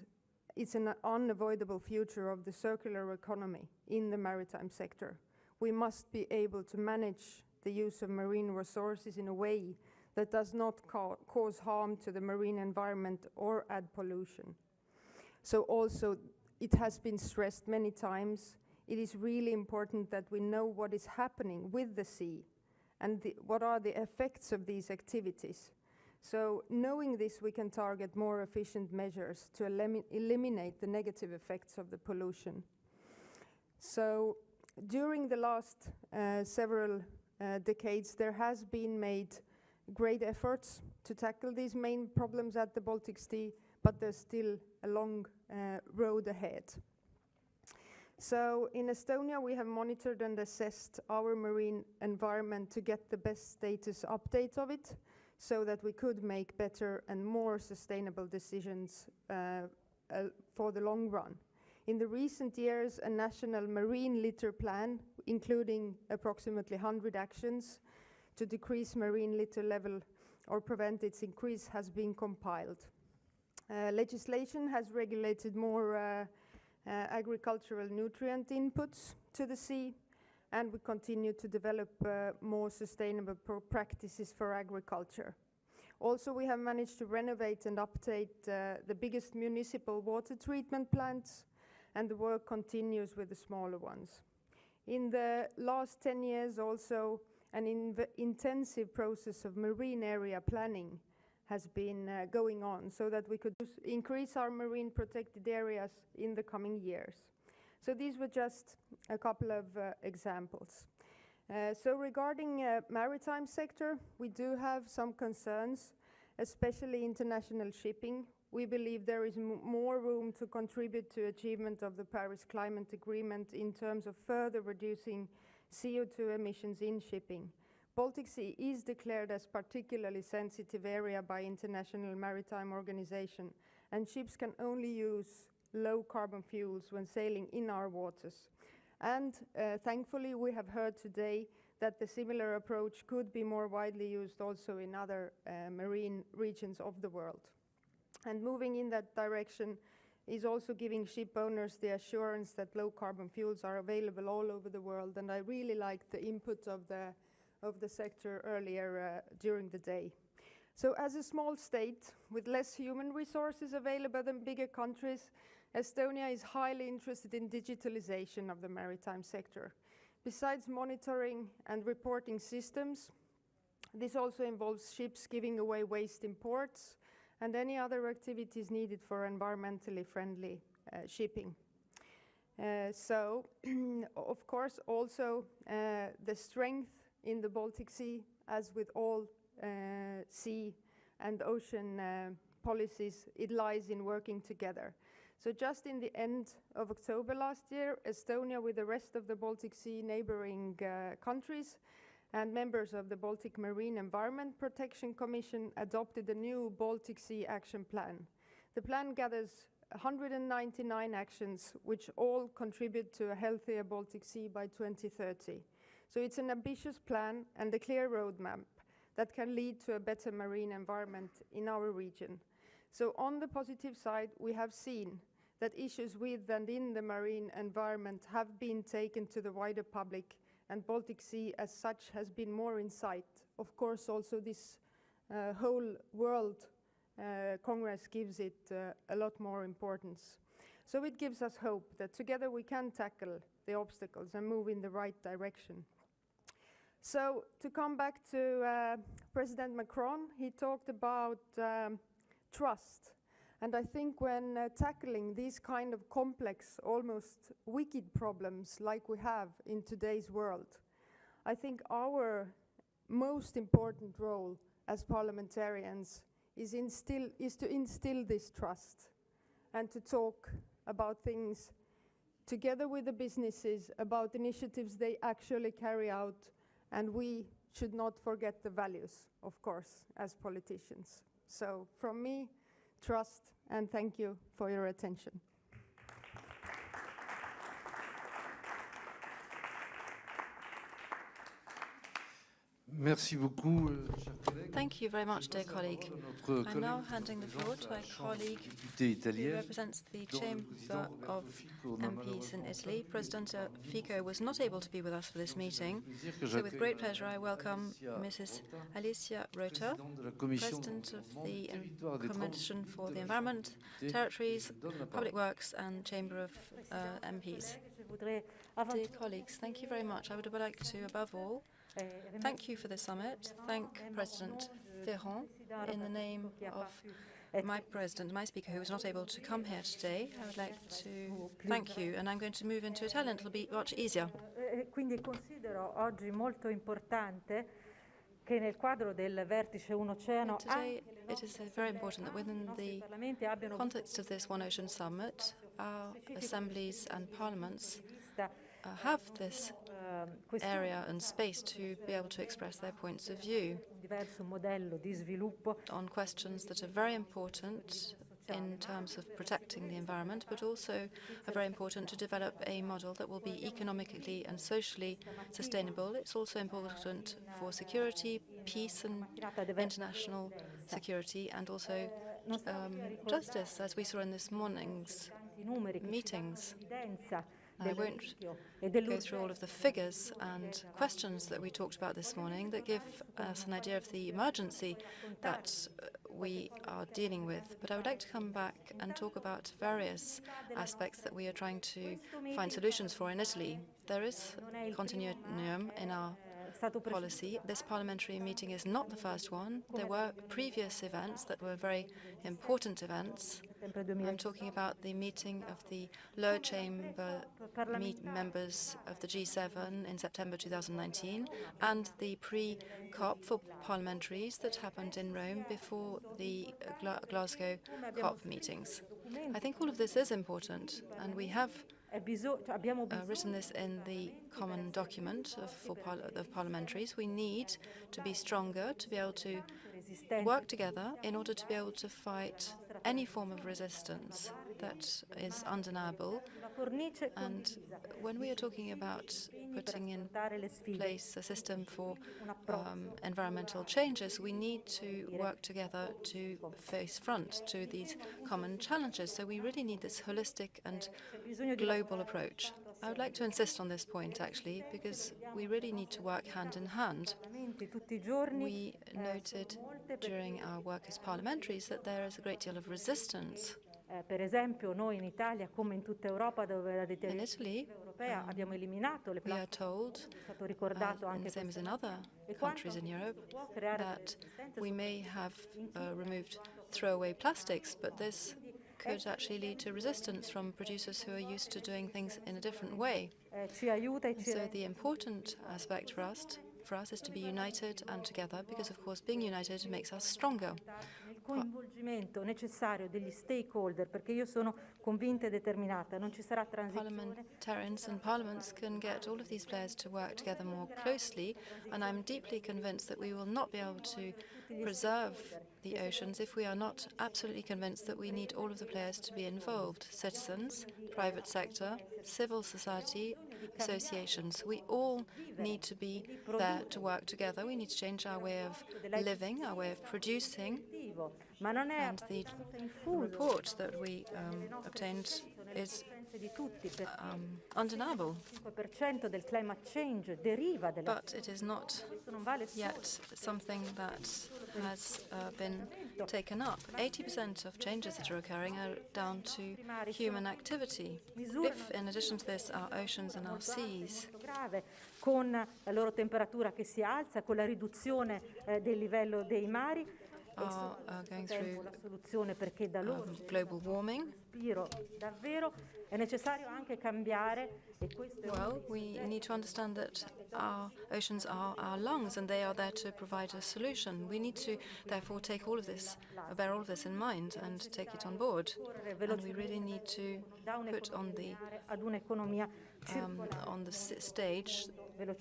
it's an unavoidable future of the circular economy in the maritime sector. We must be able to manage the use of marine resources in a way that does not cause harm to the marine environment or add pollution. So also, it has been stressed many times, it is really important that we know what is happening with the sea and what are the effects of these activities. So knowing this, we can target more efficient measures to eliminate the negative effects of the pollution. So during the last several decades, there has been made great efforts to tackle these main problems at the Baltic Sea, but there's still a long road ahead. So in Estonia, we have monitored and assessed our marine environment to get the best status update of it, so that we could make better and more sustainable decisions for the long run. In the recent years, a national marine litter plan, including approximately 100 actions to decrease marine litter level or prevent its increase, has been compiled. Legislation has regulated more agricultural nutrient inputs to the sea, and we continue to develop more sustainable practices for agriculture. Also, we have managed to renovate and update the biggest municipal water treatment plants, and the work continues with the smaller ones. In the last 10 years also, an intensive process of marine area planning has been going on, so that we could increase our marine protected areas in the coming years. So these were just a couple of examples. So regarding maritime sector, we do have some concerns, especially international shipping. We believe there is more room to contribute to achievement of the Paris Climate Agreement in terms of further reducing CO2 emissions in shipping. Baltic Sea is declared as particularly sensitive area by International Maritime Organization, and ships can only use low carbon fuels when sailing in our waters. And thankfully, we have heard today that the similar approach could be more widely used also in other marine regions of the world. And moving in that direction is also giving ship owners the assurance that low carbon fuels are available all over the world. And I really liked the input of the sector earlier during the day. So as a small state with less human resources available than bigger countries, Estonia is highly interested in digitalization of the maritime sector. Besides monitoring and reporting systems, this also involves ships giving away waste in ports and any other activities needed for environmentally friendly shipping. So, of course, also the strength in the Baltic Sea, as with all sea and ocean policies, it lies in working together. So just in the end of October last year, Estonia, with the rest of the Baltic Sea neighboring countries and members of the Baltic Marine Environment Protection Commission, adopted a new Baltic Sea Action Plan. The plan gathers 199 actions, which all contribute to a healthier Baltic Sea by 2030. So it's an ambitious plan and a clear roadmap that can lead to a better marine environment in our region. So on the positive side, we have seen that issues with and in the marine environment have been taken to the wider public, and Baltic Sea as such has been more in sight. Of course, also this whole world Congress gives it a lot more importance. So it gives us hope that together we can tackle the obstacles and move in the right direction. So to come back to President Macron, he talked about trust. And I think when tackling these kind of complex, almost wicked problems like we have in today's world, I think our most important role as parliamentarians is to instill this trust and to talk about things together with the businesses, about initiatives they actually carry out, and we should not forget the values, of course, as politicians. So from me, trust, and thank you for your attention. Merci beaucoup, chers collègues. Thank you very much, dear colleague. I'm now handing the floor to a colleague who represents the Chamber of MPs in Italy. President Fico was not able to be with us for this meeting, so with great pleasure I welcome Mrs. Alessia Rotta, President of the Commission for the Environment, Territories, Public Works and Chamber of MPs. Dear colleagues, thank you very much. I would like to, above all, Thank you for the summit. Thank President Ferrand in the name of my president, my speaker, who was not able to come here today. I would like to thank you, and I'm going to move into Italian. It'll be much easier. Quindi considero oggi molto importante che nel quadro del vertice Un Oceano today it is very important that within the context of this One Ocean Summit, our assemblies and parliaments have this area and space to be able to express their points of view on questions that are very important in terms of protecting the environment, but also are very important to develop a model that will be economically and socially sustainable. It's also important for security, peace and international security, and also justice, as we saw in this morning's meetings. I won't go through all of the figures and questions that we talked about this morning that give us an idea of the emergency that we are dealing with. But I would like to come back and talk about various aspects that we are trying to find solutions for in Italy. There is continuum in our policy. This parliamentary meeting is not the first one. There were previous events that were very important events. I'm talking about the meeting of the lower chamber members of the G7 in September 2019 and the pre-COP for parliamentaries that happened in Rome before the Glasgow COP meetings. I think all of this is important, and we have written this in the common document of parliamentaries. We need to be stronger, to be able to work together in order to be able to fight any form of resistance that is undeniable. And when we are talking about putting in place a system for environmental changes, we need to work together to face front to these common challenges. So we really need this holistic and global approach. I would like to insist on this point, actually, because we really need to work hand in hand. We noted during our work as parliamentaries that there is a great deal of resistance. Per esempio, noi in Italia, come in tutta Europa, dove la Italy, europea, abbiamo eliminato le we are told, and the same as in other countries in Europe, that we may have removed throwaway plastics, but this could actually lead to resistance from producers who are used to doing things in a different way. So the important aspect for us is to be united and together, because of course being united makes us stronger. Coinvolgimento necessario degli stakeholder, perché io sono convinta e determinata, non ci sarà transizione. Parliamentarians and parliaments can get all of these players to work together more closely, and I'm deeply convinced that we will not be able to preserve the oceans if we are not absolutely convinced that we need all of the players to be involved. Citizens, private sector, civil society, associations. We all need to be there to work together. We need to change our way of living, our way of producing. And the report that we obtained is undeniable. But it is not yet something that has been taken up. 80% of changes that are occurring are down to human activity. If, in addition to this, our oceans and our seas con la loro temperatura che si alza, con la riduzione del livello dei mari, are going through la soluzione, perché da loro global warming. Davvero è necessario anche cambiare. Well, we need to understand that our oceans are our lungs, and they are there to provide a solution. We need to, therefore, take all of this, bear all of this in mind, and take it on board. And we really need to put on the stage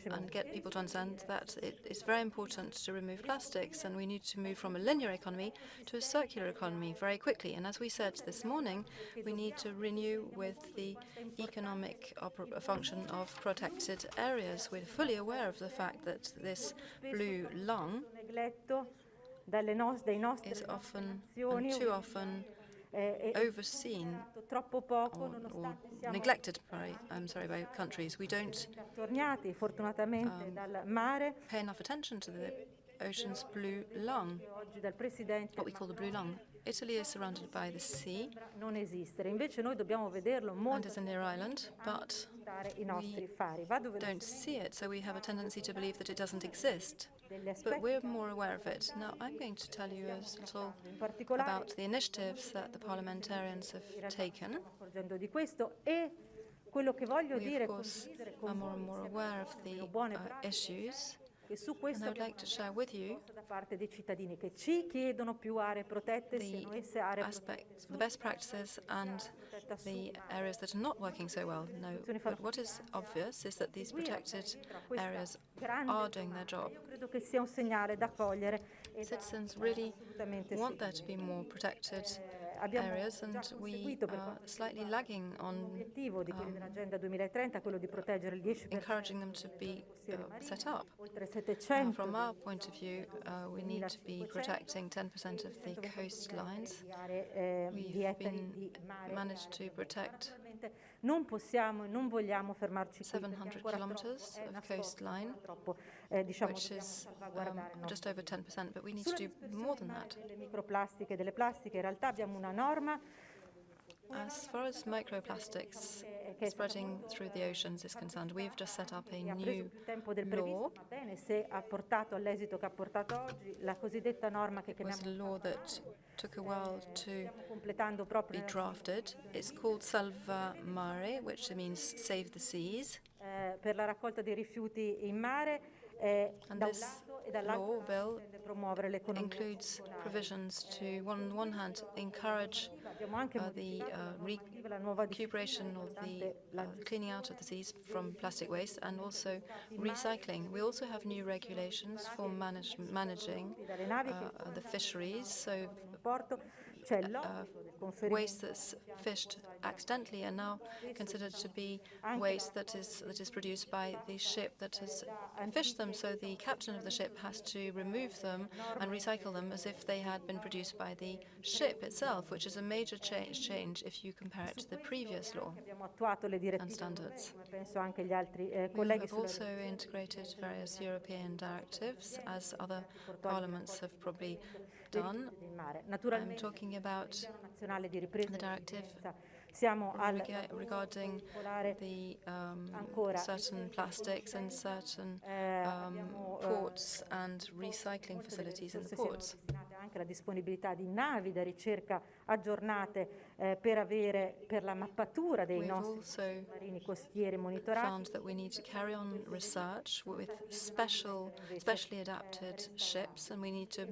and get people to understand that it is very important to remove plastics, and we need to move from a linear economy to a circular economy very quickly. And as we said this morning, we need to renew with the economic function of protected areas. We're fully aware of the fact that this blue lung is often, and too often, overseen or neglected by countries. We don't pay enough attention to the ocean's blue lung, what we call the blue lung. Italy is surrounded by the sea and is a near island, but we don't see it, so we have a tendency to believe that it doesn't exist. But we're more aware of it. Now, I'm going to tell you a little about the initiatives that the parliamentarians have taken. We, of course, are more and more aware of the issues. And I would like to share with you the best practices and the areas that are not working so well. No, but what is obvious is that these protected areas are doing their job. Citizens really want there to be more protected areas, and we are slightly lagging on encouraging them to be set up. From our point of view, we need to be protecting 10% of the coastlines. We've managed to protect 700 kilometers of coastline, which is just over 10%, but we need to do more than that. As far as microplastics spreading through the oceans is concerned, we've just set up a new law. It was a law that took a while to be drafted. It's called Salva Mare, which means save the seas. And this law bill includes provisions to, on one hand, encourage the recuperation or the cleaning out of the seas from plastic waste, and also recycling. We also have new regulations for managing the fisheries, so waste that's fished accidentally are now considered to be waste that is produced by the ship that has fished them. So the captain of the ship has to remove them and recycle them as if they had been produced by the ship itself, which is a major change if you compare it to the previous law and standards. We have also integrated various European directives, as other parliaments have probably done. I'm talking about the directive regarding the certain plastics and certain ports and recycling facilities in the ports. Anche la disponibilità di navi da ricerca aggiornate per la mappatura dei nostri marini costieri monitorati. Found that we need to carry on research with specially adapted ships, and we need to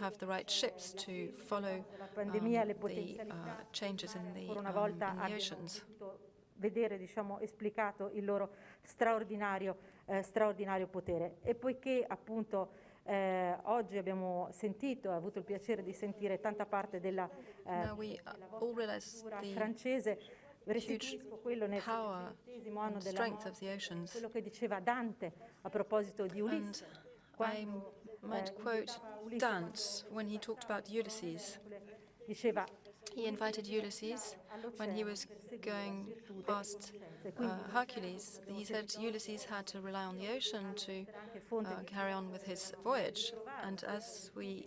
have the right ships to follow the changes in the oceans. Vedere, diciamo, esplicato il loro straordinario potere. E poiché appunto oggi abbiamo avuto il piacere di sentire tanta parte della francese, restituisco quello nel 70° anno della morte, quello che diceva Dante a proposito di Ulisse. I might quote Dante when he talked about Ulysses. He invited Ulysses when he was going past Hercules. He said Ulysses had to rely on the ocean to carry on with his voyage. And as he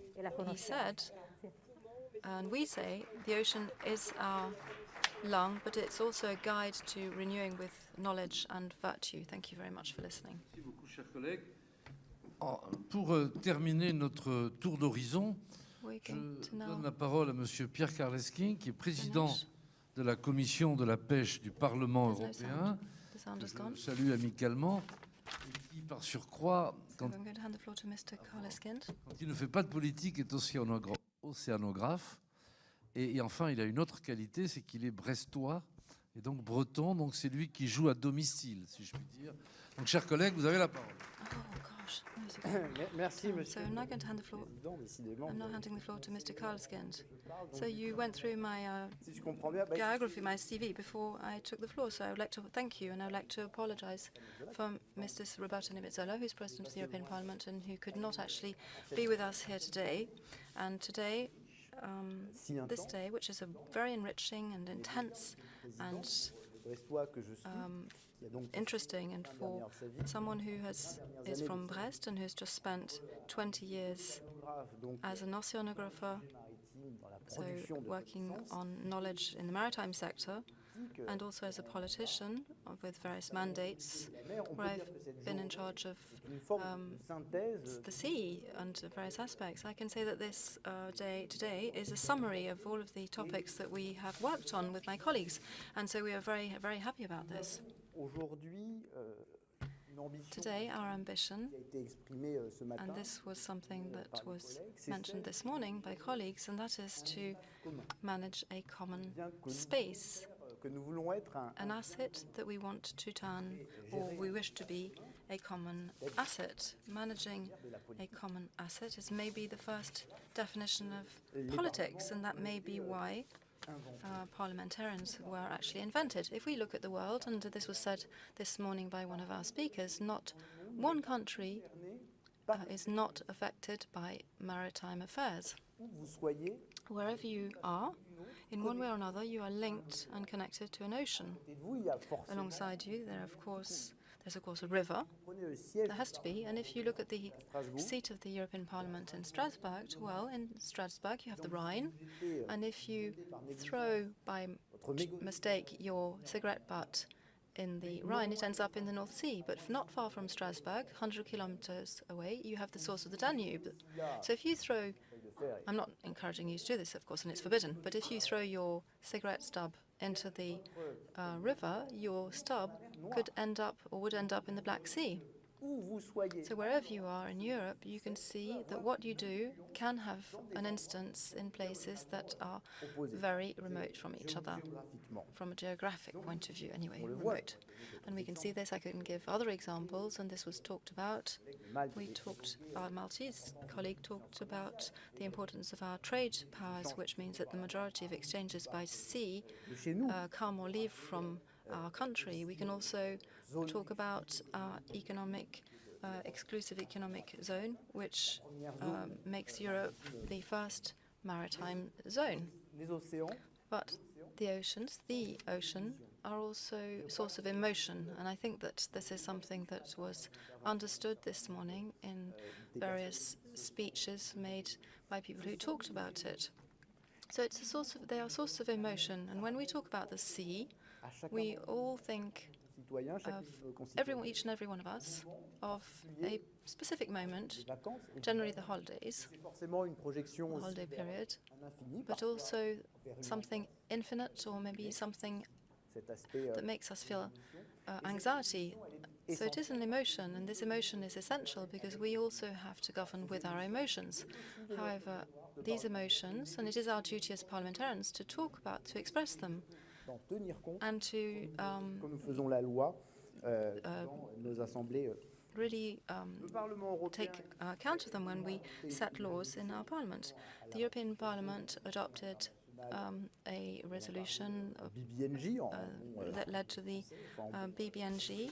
said, and we say, the ocean is our lung, but it's also a guide to renewing with knowledge and virtue. Thank you very much for listening. Merci beaucoup, chers collègues. Pour terminer notre tour d'horizon, je donne la parole à Monsieur Pierre Karleskind, qui est président de la Commission de la pêche du Parlement européen, que je salue amicalement, et qui, par surcroît, quand il ne fait pas de politique, est océanographe. Et enfin, il a une autre qualité, c'est qu'il est brestois, et donc breton, donc c'est lui qui joue à domicile, si je puis dire. Donc, chers collègues, vous avez la parole. Merci, Monsieur. So I'm now going to hand the floor. I'm now handing the floor to Mr. Karleskind. So you went through my biography, my CV, before I took the floor. So I would like to thank you, and I would like to apologize for Mr. Roberto Nicolas, who's President of the European Parliament and who could not actually be with us here today. And today, this day, which is a very enriching and intense and interesting, and for someone who is from Brest and who's just spent 20 years as an oceanographer, so working on knowledge in the maritime sector, and also as a politician with various mandates, where I've been in charge of the sea and various aspects, I can say that this day today is a summary of all of the topics that we have worked on with my colleagues, and so we are very, very happy about this. Today, our ambition, and this was something that was mentioned this morning by colleagues, and that is to manage a common space, an asset that we want to turn, or we wish to be, a common asset. Managing a common asset is maybe the first definition of politics, and that may be why parliamentarians were actually invented. If we look at the world, and this was said this morning by one of our speakers, not one country is not affected by maritime affairs. Wherever you are, in one way or another, you are linked and connected to an ocean. Alongside you, there's of course a river. There has to be, and if you look at the seat of the European Parliament in Strasbourg, well, in Strasbourg you have the Rhine, and if you throw by mistake your cigarette butt in the Rhine, it ends up in the North Sea. But not far from Strasbourg, 100 kilometers away, you have the source of the Danube. So if you throw, I'm not encouraging you to do this, of course, and it's forbidden, but if you throw your cigarette stub into the river, your stub could end up, or would end up, in the Black Sea. So wherever you are in Europe, you can see that what you do can have an instance in places that are very remote from each other, from a geographic point of view anyway, remote. And we can see this. I can give other examples, and this was talked about. Our Maltese colleague talked about the importance of our trade powers, which means that the majority of exchanges by sea come or leave from our country. We can also talk about our exclusive economic zone, which makes Europe the first maritime zone. But the ocean, are also a source of emotion, and I think that this is something that was understood this morning in various speeches made by people who talked about it. So it's they are a source of emotion, and when we talk about the sea, we all think of each and every one of us, of a specific moment, generally the holidays, the holiday period, but also something infinite, or maybe something that makes us feel anxiety. So it is an emotion, and this emotion is essential because we also have to govern with our emotions. However, these emotions, and it is our duty as parliamentarians to talk about, to express them, and to really take account of them when we set laws in our parliament. The European Parliament adopted a resolution that led to the BBNG.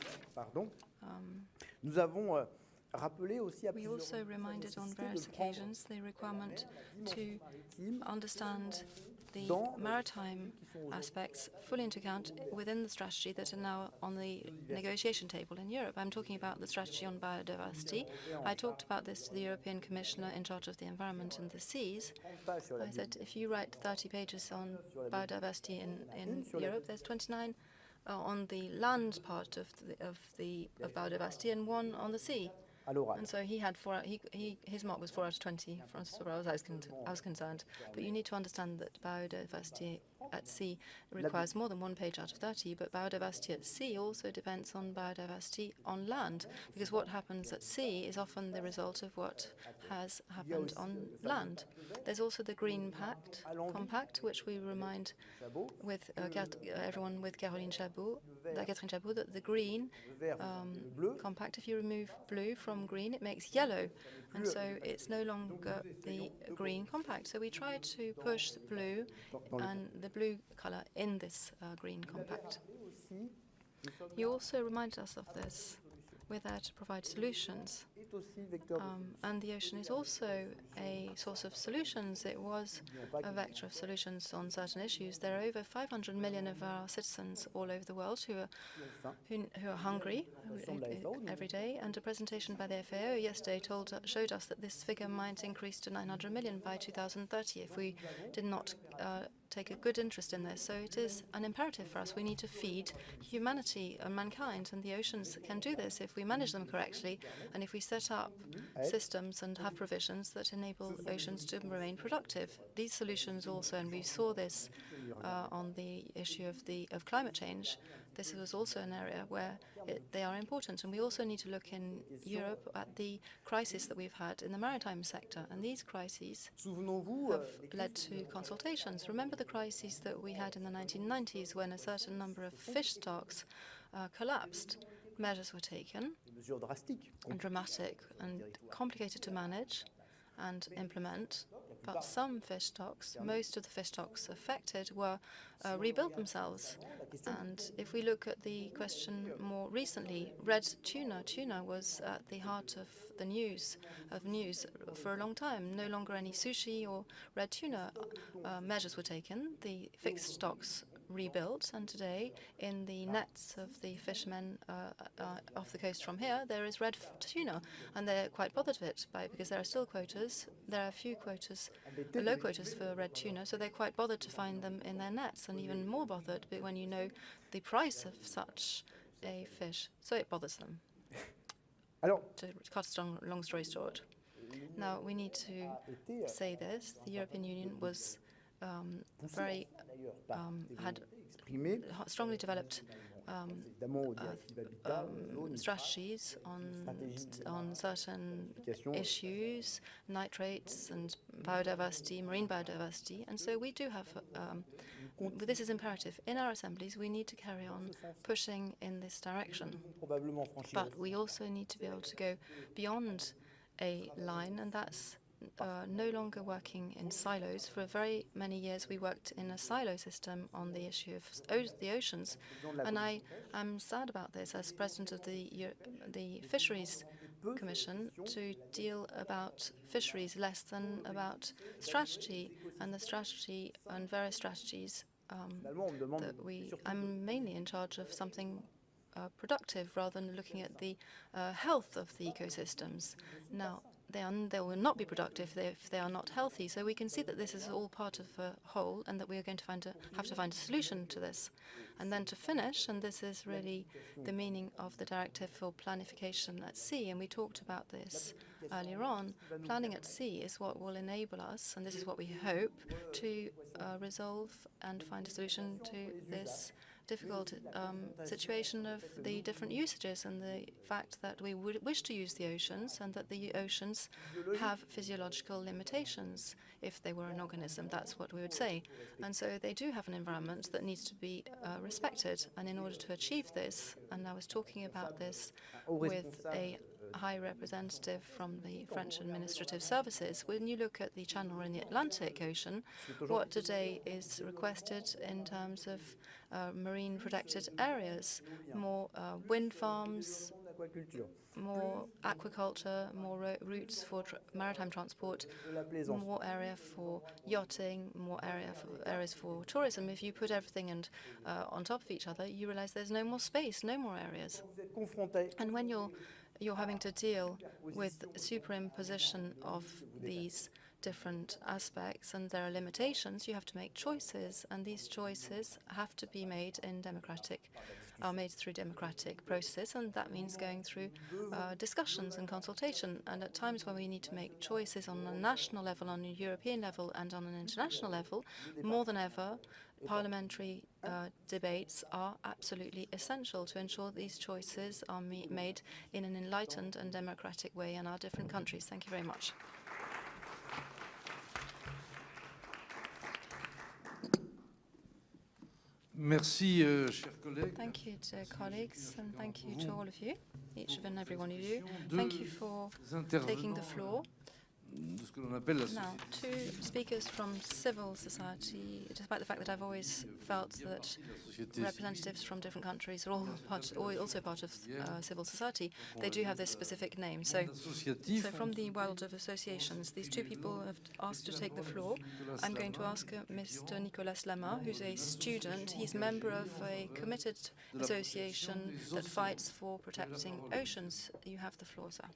We also reminded on various occasions the requirement to understand the maritime aspects fully into account within the strategy that are now on the negotiation table in Europe. I'm talking about the strategy on biodiversity. I talked about this to the European Commissioner in charge of the environment and the seas. I said, if you write 30 pages on biodiversity in Europe, there's 29 on the land part of biodiversity and 1 on the sea. And so he had his mark was 4 out of 20, as far as I was concerned. But you need to understand that biodiversity at sea requires more than 1 page out of 30, but biodiversity at sea also depends on biodiversity on land, because what happens at sea is often the result of what has happened on land. There's also the Green Compact, which we remind with everyone with Catherine Chabot, that the Green Compact, if you remove blue from green, it makes yellow, and so it's no longer the Green Compact. So we try to push blue and the blue colour in this Green Compact. You also reminded us of this. We're there to provide solutions. And the ocean is also a source of solutions. It was a vector of solutions on certain issues. There are over 500 million of our citizens all over the world who are hungry every day. And a presentation by the FAO yesterday showed us that this figure might increase to 900 million by 2030 if we did not take a good interest in this. So it is an imperative for us. We need to feed humanity and mankind, and the oceans can do this if we manage them correctly and if we set up systems and have provisions that enable oceans to remain productive. These solutions also, and we saw this on the issue of climate change, this was also an area where they are important. And we also need to look in Europe at the crisis that we've had in the maritime sector. And these crises have led to consultations. Remember the crises that we had in the 1990s when a certain number of fish stocks collapsed. Measures were taken, and dramatic and complicated to manage and implement. But some fish stocks, most of the fish stocks affected, were rebuilt themselves. And if we look at the question more recently, red tuna was at the heart of the news for a long time. No longer any sushi or red tuna. Measures were taken. The fixed stocks rebuilt, and today in the nets of the fishermen off the coast from here, there is red tuna, and they're quite bothered with it because there are still quotas. There are few quotas, low quotas for red tuna, so they're quite bothered to find them in their nets, and even more bothered when you know the price of such a fish. So it bothers them. To cut a long story short. Now we need to say this: the European Union was had strongly developed strategies on certain issues, nitrates and biodiversity, marine biodiversity, and so we do have. This is imperative. In our assemblies, we need to carry on pushing in this direction, but we also need to be able to go beyond a line, and that's no longer working in silos. For very many years we worked in a silo system on the issue of the oceans, and I am sad about this as president of the Fisheries Commission, to deal about fisheries less than about strategy, and the strategy and various strategies I'm mainly in charge of something productive rather than looking at the health of the ecosystems. Now, they will not be productive if they are not healthy. So we can see that this is all part of a whole, and that we are going to have to find a solution to this. And then to finish, and this is really the meaning of the directive for planification at sea, and we talked about this earlier on. Planning at sea is what will enable us, and this is what we hope, to resolve and find a solution to this difficult situation of the different usages and the fact that we would wish to use the oceans, and that the oceans have physiological limitations. If they were an organism, that's what we would say. And so they do have an environment that needs to be respected. And in order to achieve this, and I was talking about this with a High Representative from the French Administrative Services, when you look at the channel in the Atlantic Ocean, what today is requested in terms of marine protected areas, more wind farms, more aquaculture, more routes for maritime transport, more area for yachting, more areas for tourism. If you put everything on top of each other, you realize there's no more space, no more areas. And when you're having to deal with superimposition of these different aspects, and there are limitations, you have to make choices, and these choices have to be made through democratic processes, and that means going through discussions and consultation. And at times when we need to make choices on a national level, on a European level, and on an international level, more than ever, parliamentary debates are absolutely essential to ensure these choices are made in an enlightened and democratic way in our different countries. Thank you very much. Merci, chers collègues. Thank you to colleagues, and thank you to all of you, each and every one of you. Thank you for taking the floor. Now, two speakers from civil society, despite the fact that I've always felt that representatives from different countries are also part of civil society, they do have this specific name. So from the world of associations, these two people have asked to take the floor. I'm going to ask Mr. Nicolas Lama, who's a student. He's a member of a committed association that fights for protecting oceans. You have the floor, sir.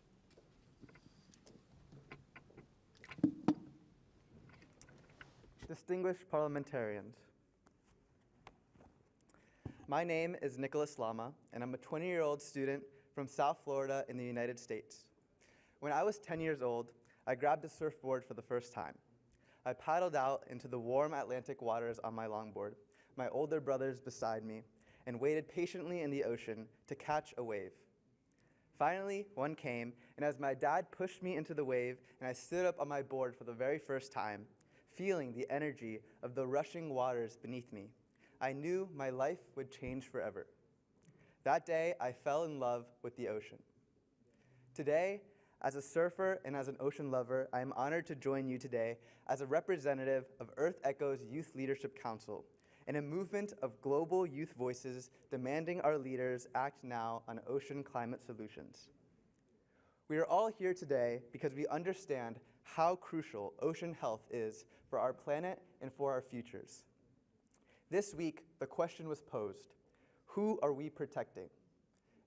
distinguished parliamentarians. My name is Nicolas Lama, and I'm a 20-year-old student from South Florida in the United States. When I was 10 years old, I grabbed a surfboard for the first time. I paddled out into the warm Atlantic waters on my longboard, my older brothers beside me, and waited patiently in the ocean to catch a wave. Finally, one came, and as my dad pushed me into the wave and I stood up on my board for the very first time, feeling the energy of the rushing waters beneath me, I knew my life would change forever. That day, I fell in love with the ocean. Today, as a surfer and as an ocean lover, I am honored to join you today as a representative of EarthEcho's Youth Leadership Council, in a movement of global youth voices demanding our leaders act now on ocean climate solutions. We are all here today because we understand how crucial ocean health is for our planet and for our futures. This week, the question was posed, who are we protecting?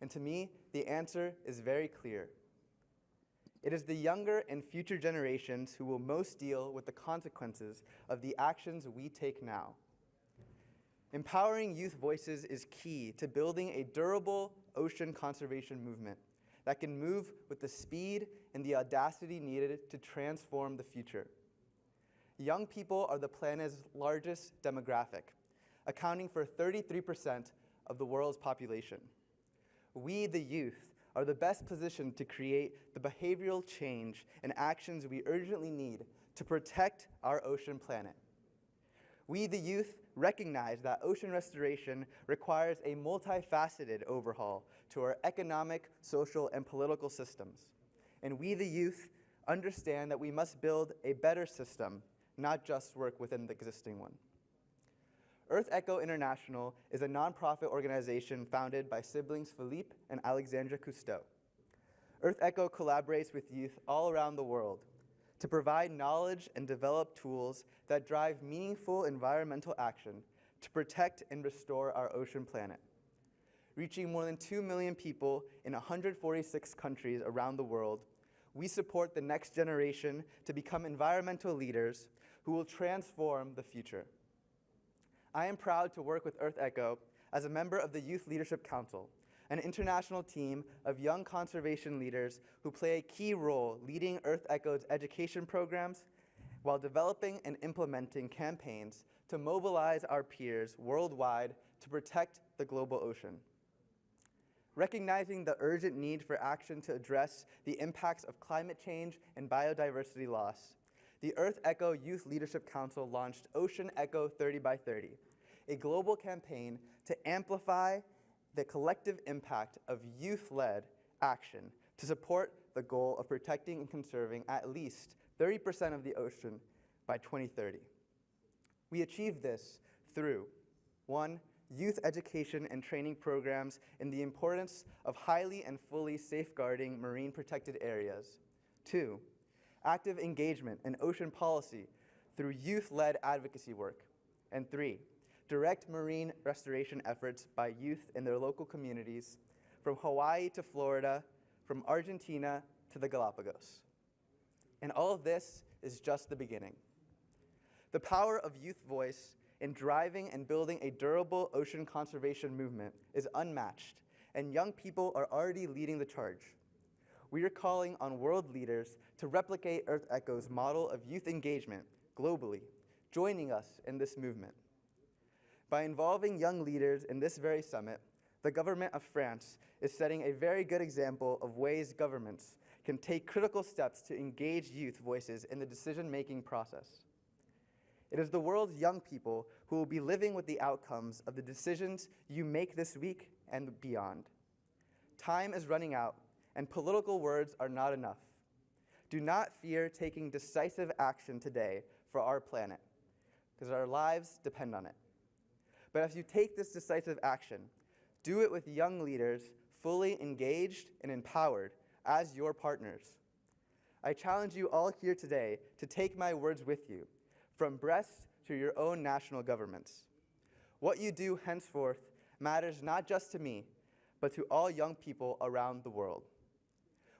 And to me, the answer is very clear. It is the younger and future generations who will most deal with the consequences of the actions we take now. Empowering youth voices is key to building a durable ocean conservation movement that can move with the speed and the audacity needed to transform the future. Young people are the planet's largest demographic, accounting for 33% of the world's population. We, the youth, are the best positioned to create the behavioral change and actions we urgently need to protect our ocean planet. We, the youth, recognize that ocean restoration requires a multifaceted overhaul to our economic, social, and political systems. And we, the youth, understand that we must build a better system, not just work within the existing one. EarthEcho International is a nonprofit organization founded by siblings Philippe and Alexandra Cousteau. EarthEcho collaborates with youth all around the world to provide knowledge and develop tools that drive meaningful environmental action to protect and restore our ocean planet. Reaching more than 2 million people in 146 countries around the world, we support the next generation to become environmental leaders who will transform the future. I am proud to work with EarthEcho as a member of the Youth Leadership Council, an international team of young conservation leaders who play a key role leading EarthEcho's education programs while developing and implementing campaigns to mobilize our peers worldwide to protect the global ocean. Recognizing the urgent need for action to address the impacts of climate change and biodiversity loss, the EarthEcho Youth Leadership Council launched Ocean Echo 30 by 30, a global campaign to amplify the collective impact of youth-led action to support the goal of protecting and conserving at least 30% of the ocean by 2030. We achieved this through 1, youth education and training programs in the importance of highly and fully safeguarding marine protected areas. 2, active engagement in ocean policy through youth-led advocacy work. And 3, direct marine restoration efforts by youth in their local communities, from Hawaii to Florida, from Argentina to the Galapagos. And all of this is just the beginning. The power of youth voice in driving and building a durable ocean conservation movement is unmatched, and young people are already leading the charge. We are calling on world leaders to replicate EarthEcho's model of youth engagement globally, joining us in this movement. By involving young leaders in this very summit, the government of France is setting a very good example of ways governments can take critical steps to engage youth voices in the decision-making process. It is the world's young people who will be living with the outcomes of the decisions you make this week and beyond. Time is running out, and political words are not enough. Do not fear taking decisive action today for our planet, because our lives depend on it. But as you take this decisive action, do it with young leaders fully engaged and empowered as your partners. I challenge you all here today to take my words with you, from breast to your own national governments. What you do henceforth matters not just to me, but to all young people around the world.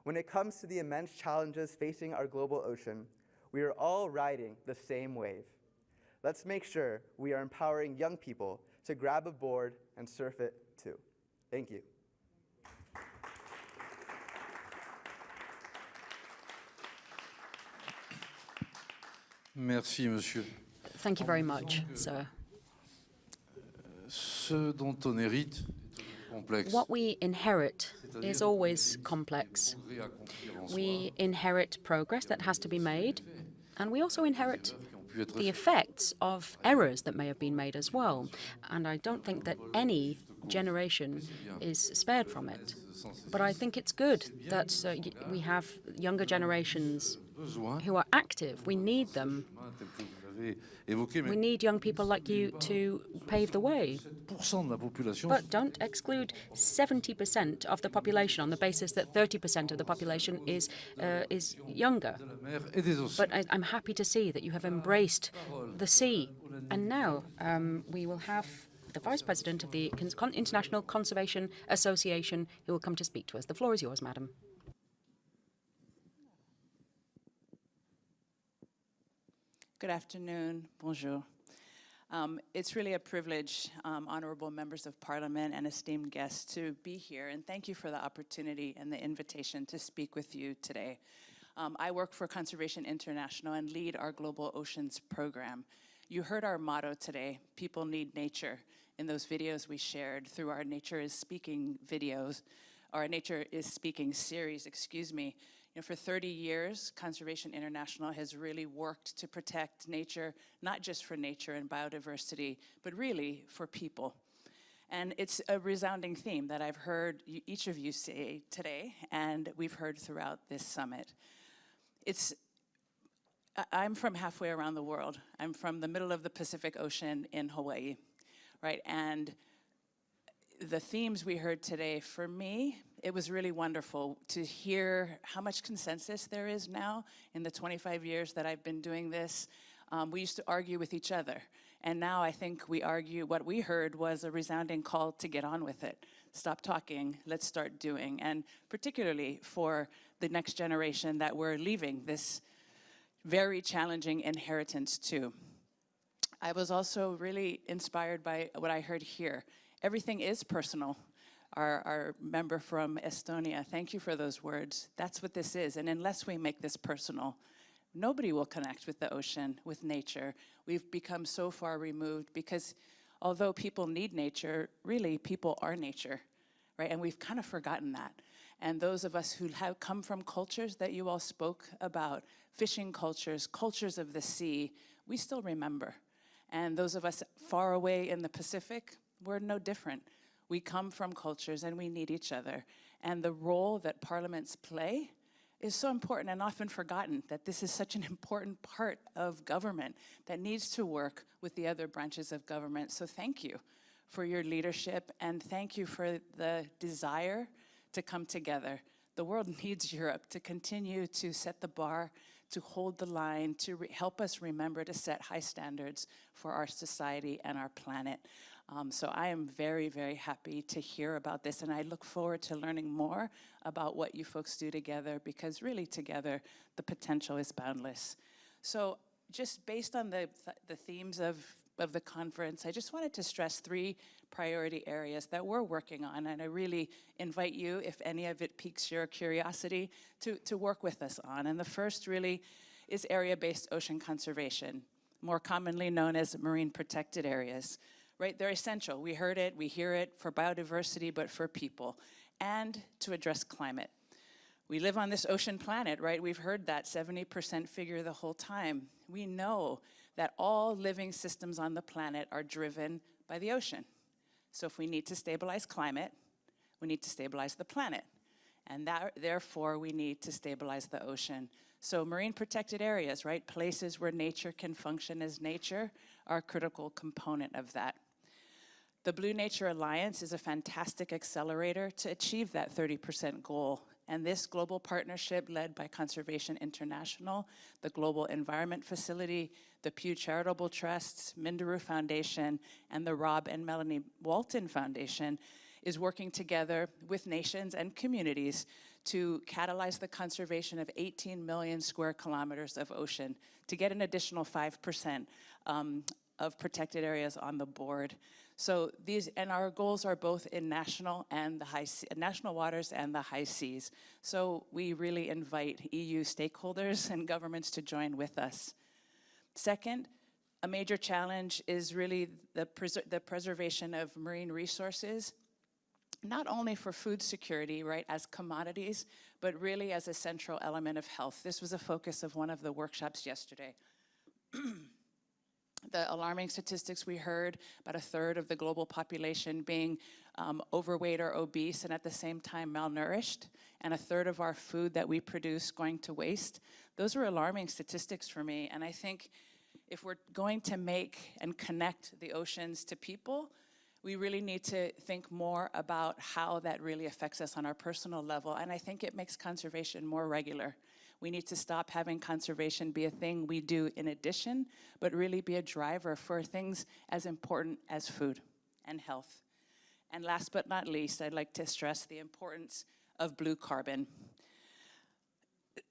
When it comes to the immense challenges facing our global ocean, we are all riding the same wave. let's make sure we are empowering young people to grab a board and surf it too. Thank you. Merci, monsieur. Thank you very much, sir. Ce dont on hérite est complexe. What we inherit is always complex. We inherit progress that has to be made, and we also inherit the effects of errors that may have been made as well. And I don't think that any generation is spared from it. But I think it's good that we have younger generations who are active. We need them. We need young people like you to pave the way. But don't exclude 70% of the population on the basis that 30% of the population is younger. But I'm happy to see that you have embraced the sea. And now we will have the Vice President of the International Conservation Association who will come to speak to us. The floor is yours, madam. Good afternoon. Bonjour. It's really a privilege, honorable members of parliament and esteemed guests, to be here, and thank you for the opportunity and the invitation to speak with you today. I work for Conservation International and lead our Global Oceans program. You heard our motto today, people need nature, in those videos we shared through our Nature is Speaking videos, or Nature is Speaking series, excuse me. You know, for 30 years, Conservation International has really worked to protect nature, not just for nature and biodiversity, but really for people. And it's a resounding theme that I've heard each of you say today, and we've heard throughout this summit. I'm from halfway around the world. I'm from the middle of the Pacific Ocean in Hawaii, right? And the themes we heard today, for me, it was really wonderful to hear how much consensus there is now in the 25 years that I've been doing this. We used to argue with each other, and now I think we argue, what we heard was a resounding call to get on with it. Stop talking, let's start doing, and particularly for the next generation that we're leaving this very challenging inheritance to. I was also really inspired by what I heard here. Everything is personal. Our member from Estonia, thank you for those words. That's what this is, and unless we make this personal, nobody will connect with the ocean, with nature. We've become so far removed because although people need nature, really people are nature, right? And we've kind of forgotten that. And those of us who have come from cultures that you all spoke about, fishing cultures, cultures of the sea, we still remember. And those of us far away in the Pacific, we're no different. We come from cultures and we need each other. And the role that parliaments play is so important and often forgotten, that this is such an important part of government that needs to work with the other branches of government. So thank you for your leadership, and thank you for the desire to come together. The world needs Europe to continue to set the bar, to hold the line, to help us remember to set high standards for our society and our planet. So I am very, very happy to hear about this, and I look forward to learning more about what you folks do together, because really together the potential is boundless. So just based on the themes of the conference, I just wanted to stress 3 priority areas that we're working on, and I really invite you, if any of it piques your curiosity, to work with us on. And the first really is area-based ocean conservation, more commonly known as marine protected areas. Right, they're essential. We heard it, we hear it for biodiversity, but for people, and to address climate. We live on this ocean planet, right? We've heard that 70% figure the whole time. We know that all living systems on the planet are driven by the ocean. So if we need to stabilize climate, we need to stabilize the planet. And therefore, we need to stabilize the ocean. So marine protected areas, right? Places where nature can function as nature are a critical component of that. The Blue Nature Alliance is a fantastic accelerator to achieve that 30% goal. And this global partnership led by Conservation International, the Global Environment Facility, the Pew Charitable Trusts, Minderoo Foundation, and the Rob and Melanie Walton Foundation is working together with nations and communities to catalyze the conservation of 18 million square kilometers of ocean, to get an additional 5% of protected areas on the board. So these, and our goals are both in national and the national waters and the high seas. So we really invite EU stakeholders and governments to join with us. Second, a major challenge is really the preservation of marine resources, not only for food security, right, as commodities, but really as a central element of health. This was a focus of one of the workshops yesterday. The alarming statistics we heard, about a third of the global population being overweight or obese and at the same time malnourished, and a third of our food that we produce going to waste. Those are alarming statistics for me, and I think if we're going to make and connect the oceans to people, we really need to think more about how that really affects us on our personal level, and I think it makes conservation more regular. We need to stop having conservation be a thing we do in addition, but really be a driver for things as important as food and health. And last but not least, I'd like to stress the importance of blue carbon.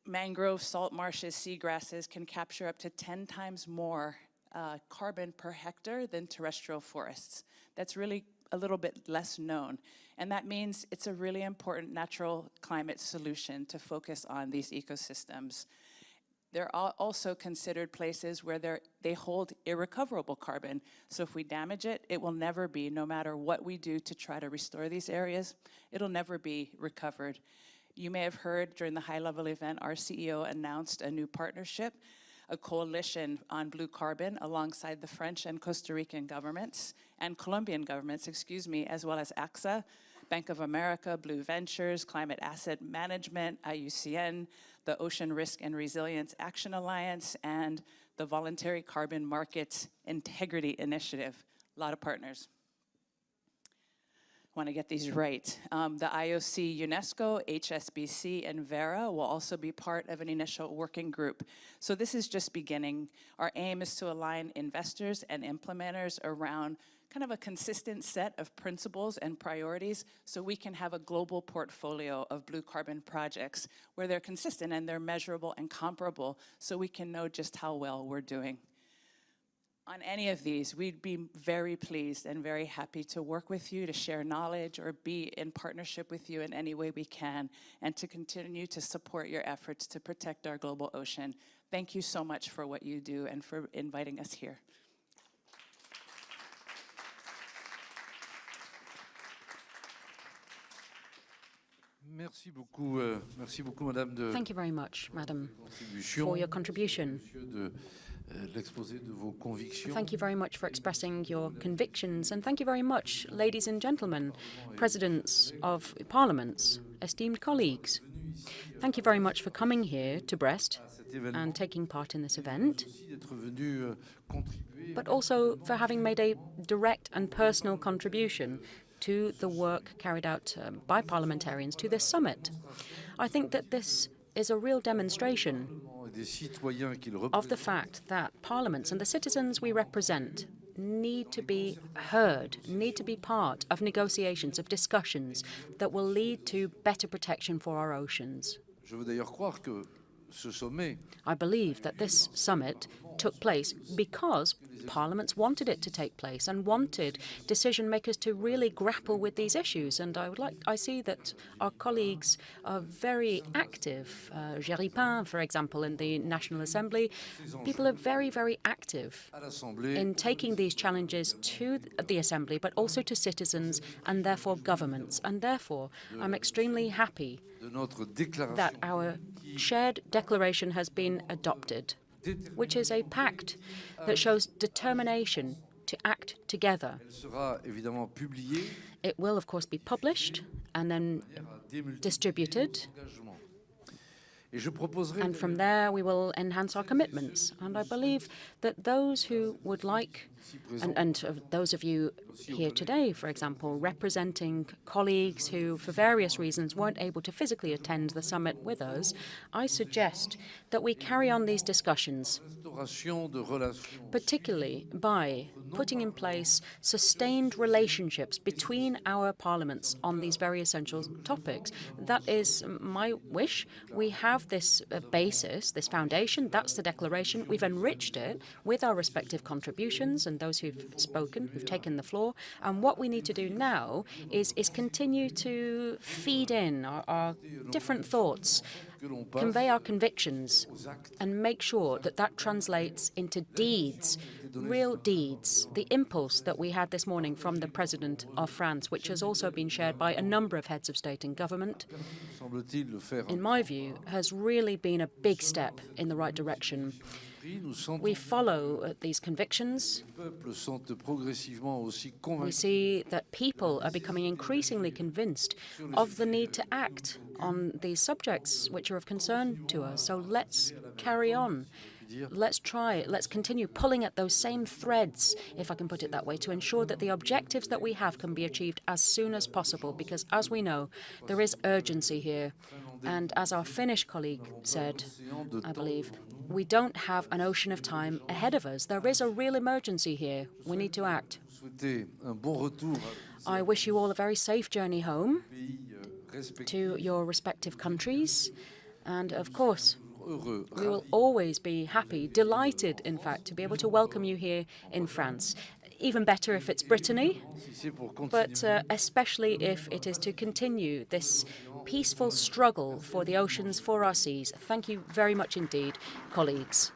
Mangroves, salt marshes, seagrasses can capture up to 10 times more carbon per hectare than terrestrial forests. That's really a little bit less known. And that means it's a really important natural climate solution to focus on these ecosystems. They're also considered places where they hold irrecoverable carbon. So if we damage it, it will never be, no matter what we do to try to restore these areas, it'll never be recovered. You may have heard during the high-level event, our CEO announced a new partnership, a coalition on blue carbon alongside the French and Costa Rican governments and Colombian governments, as well as AXA, Bank of America, Blue Ventures, Climate Asset Management, IUCN, the Ocean Risk and Resilience Action Alliance, and the Voluntary Carbon Markets Integrity Initiative. A lot of partners. Want to get these right. The IOC, UNESCO, HSBC, and Vera will also be part of an initial working group. So this is just beginning. Our aim is to align investors and implementers around kind of a consistent set of principles and priorities so we can have a global portfolio of blue carbon projects where they're consistent and they're measurable and comparable so we can know just how well we're doing. On any of these, we'd be very pleased and very happy to work with you, to share knowledge, or be in partnership with you in any way we can, and to continue to support your efforts to protect our global ocean. Thank you so much for what you do and for inviting us here. Thank you very much, Madam, for your contribution. Thank you very much for expressing your convictions, and thank you very much, ladies and gentlemen, presidents of parliaments, esteemed colleagues. Thank you very much for coming here to Brest and taking part in this event, but also for having made a direct and personal contribution to the work carried out by parliamentarians to this summit. I think that this is a real demonstration of the fact that parliaments and the citizens we represent need to be heard, need to be part of negotiations, of discussions that will lead to better protection for our oceans. I believe that this summit took place because parliaments wanted it to take place and wanted decision makers to really grapple with these issues. And I see that our colleagues are very active. Géripin, for example, in the National Assembly, people are very, very active in taking these challenges to the Assembly, but also to citizens and therefore governments. And therefore, I'm extremely happy that our shared declaration has been adopted, which is a pact that shows determination to act together. It will, of course, be published and then distributed. And from there, we will enhance our commitments. And I believe that those who would like and those of you here today, for example, representing colleagues who, for various reasons, weren't able to physically attend the summit with us, I suggest that we carry on these discussions, particularly by putting in place sustained relationships between our parliaments on these very essential topics. That is my wish. We have this basis, this foundation, that's the declaration. We've enriched it with our respective contributions and those who've spoken, who've taken the floor. And what we need to do now is continue to feed in our different thoughts, convey our convictions, and make sure that that translates into deeds, real deeds. The impulse that we had this morning from the President of France, which has also been shared by a number of heads of state and government, in my view, has really been a big step in the right direction. We follow these convictions. We see that people are becoming increasingly convinced of the need to act on these subjects which are of concern to us. So let's carry on. Let's continue pulling at those same threads, if I can put it that way, to ensure that the objectives that we have can be achieved as soon as possible, because as we know, there is urgency here. And as our Finnish colleague said, I believe, we don't have an ocean of time ahead of us. There is a real emergency here. We need to act. I wish you all a very safe journey home to your respective countries. And of course, we will always be happy, delighted, in fact, to be able to welcome you here in France. Even better if it's Brittany, but especially if it is to continue this peaceful struggle for the oceans, for our seas. Thank you very much indeed, colleagues.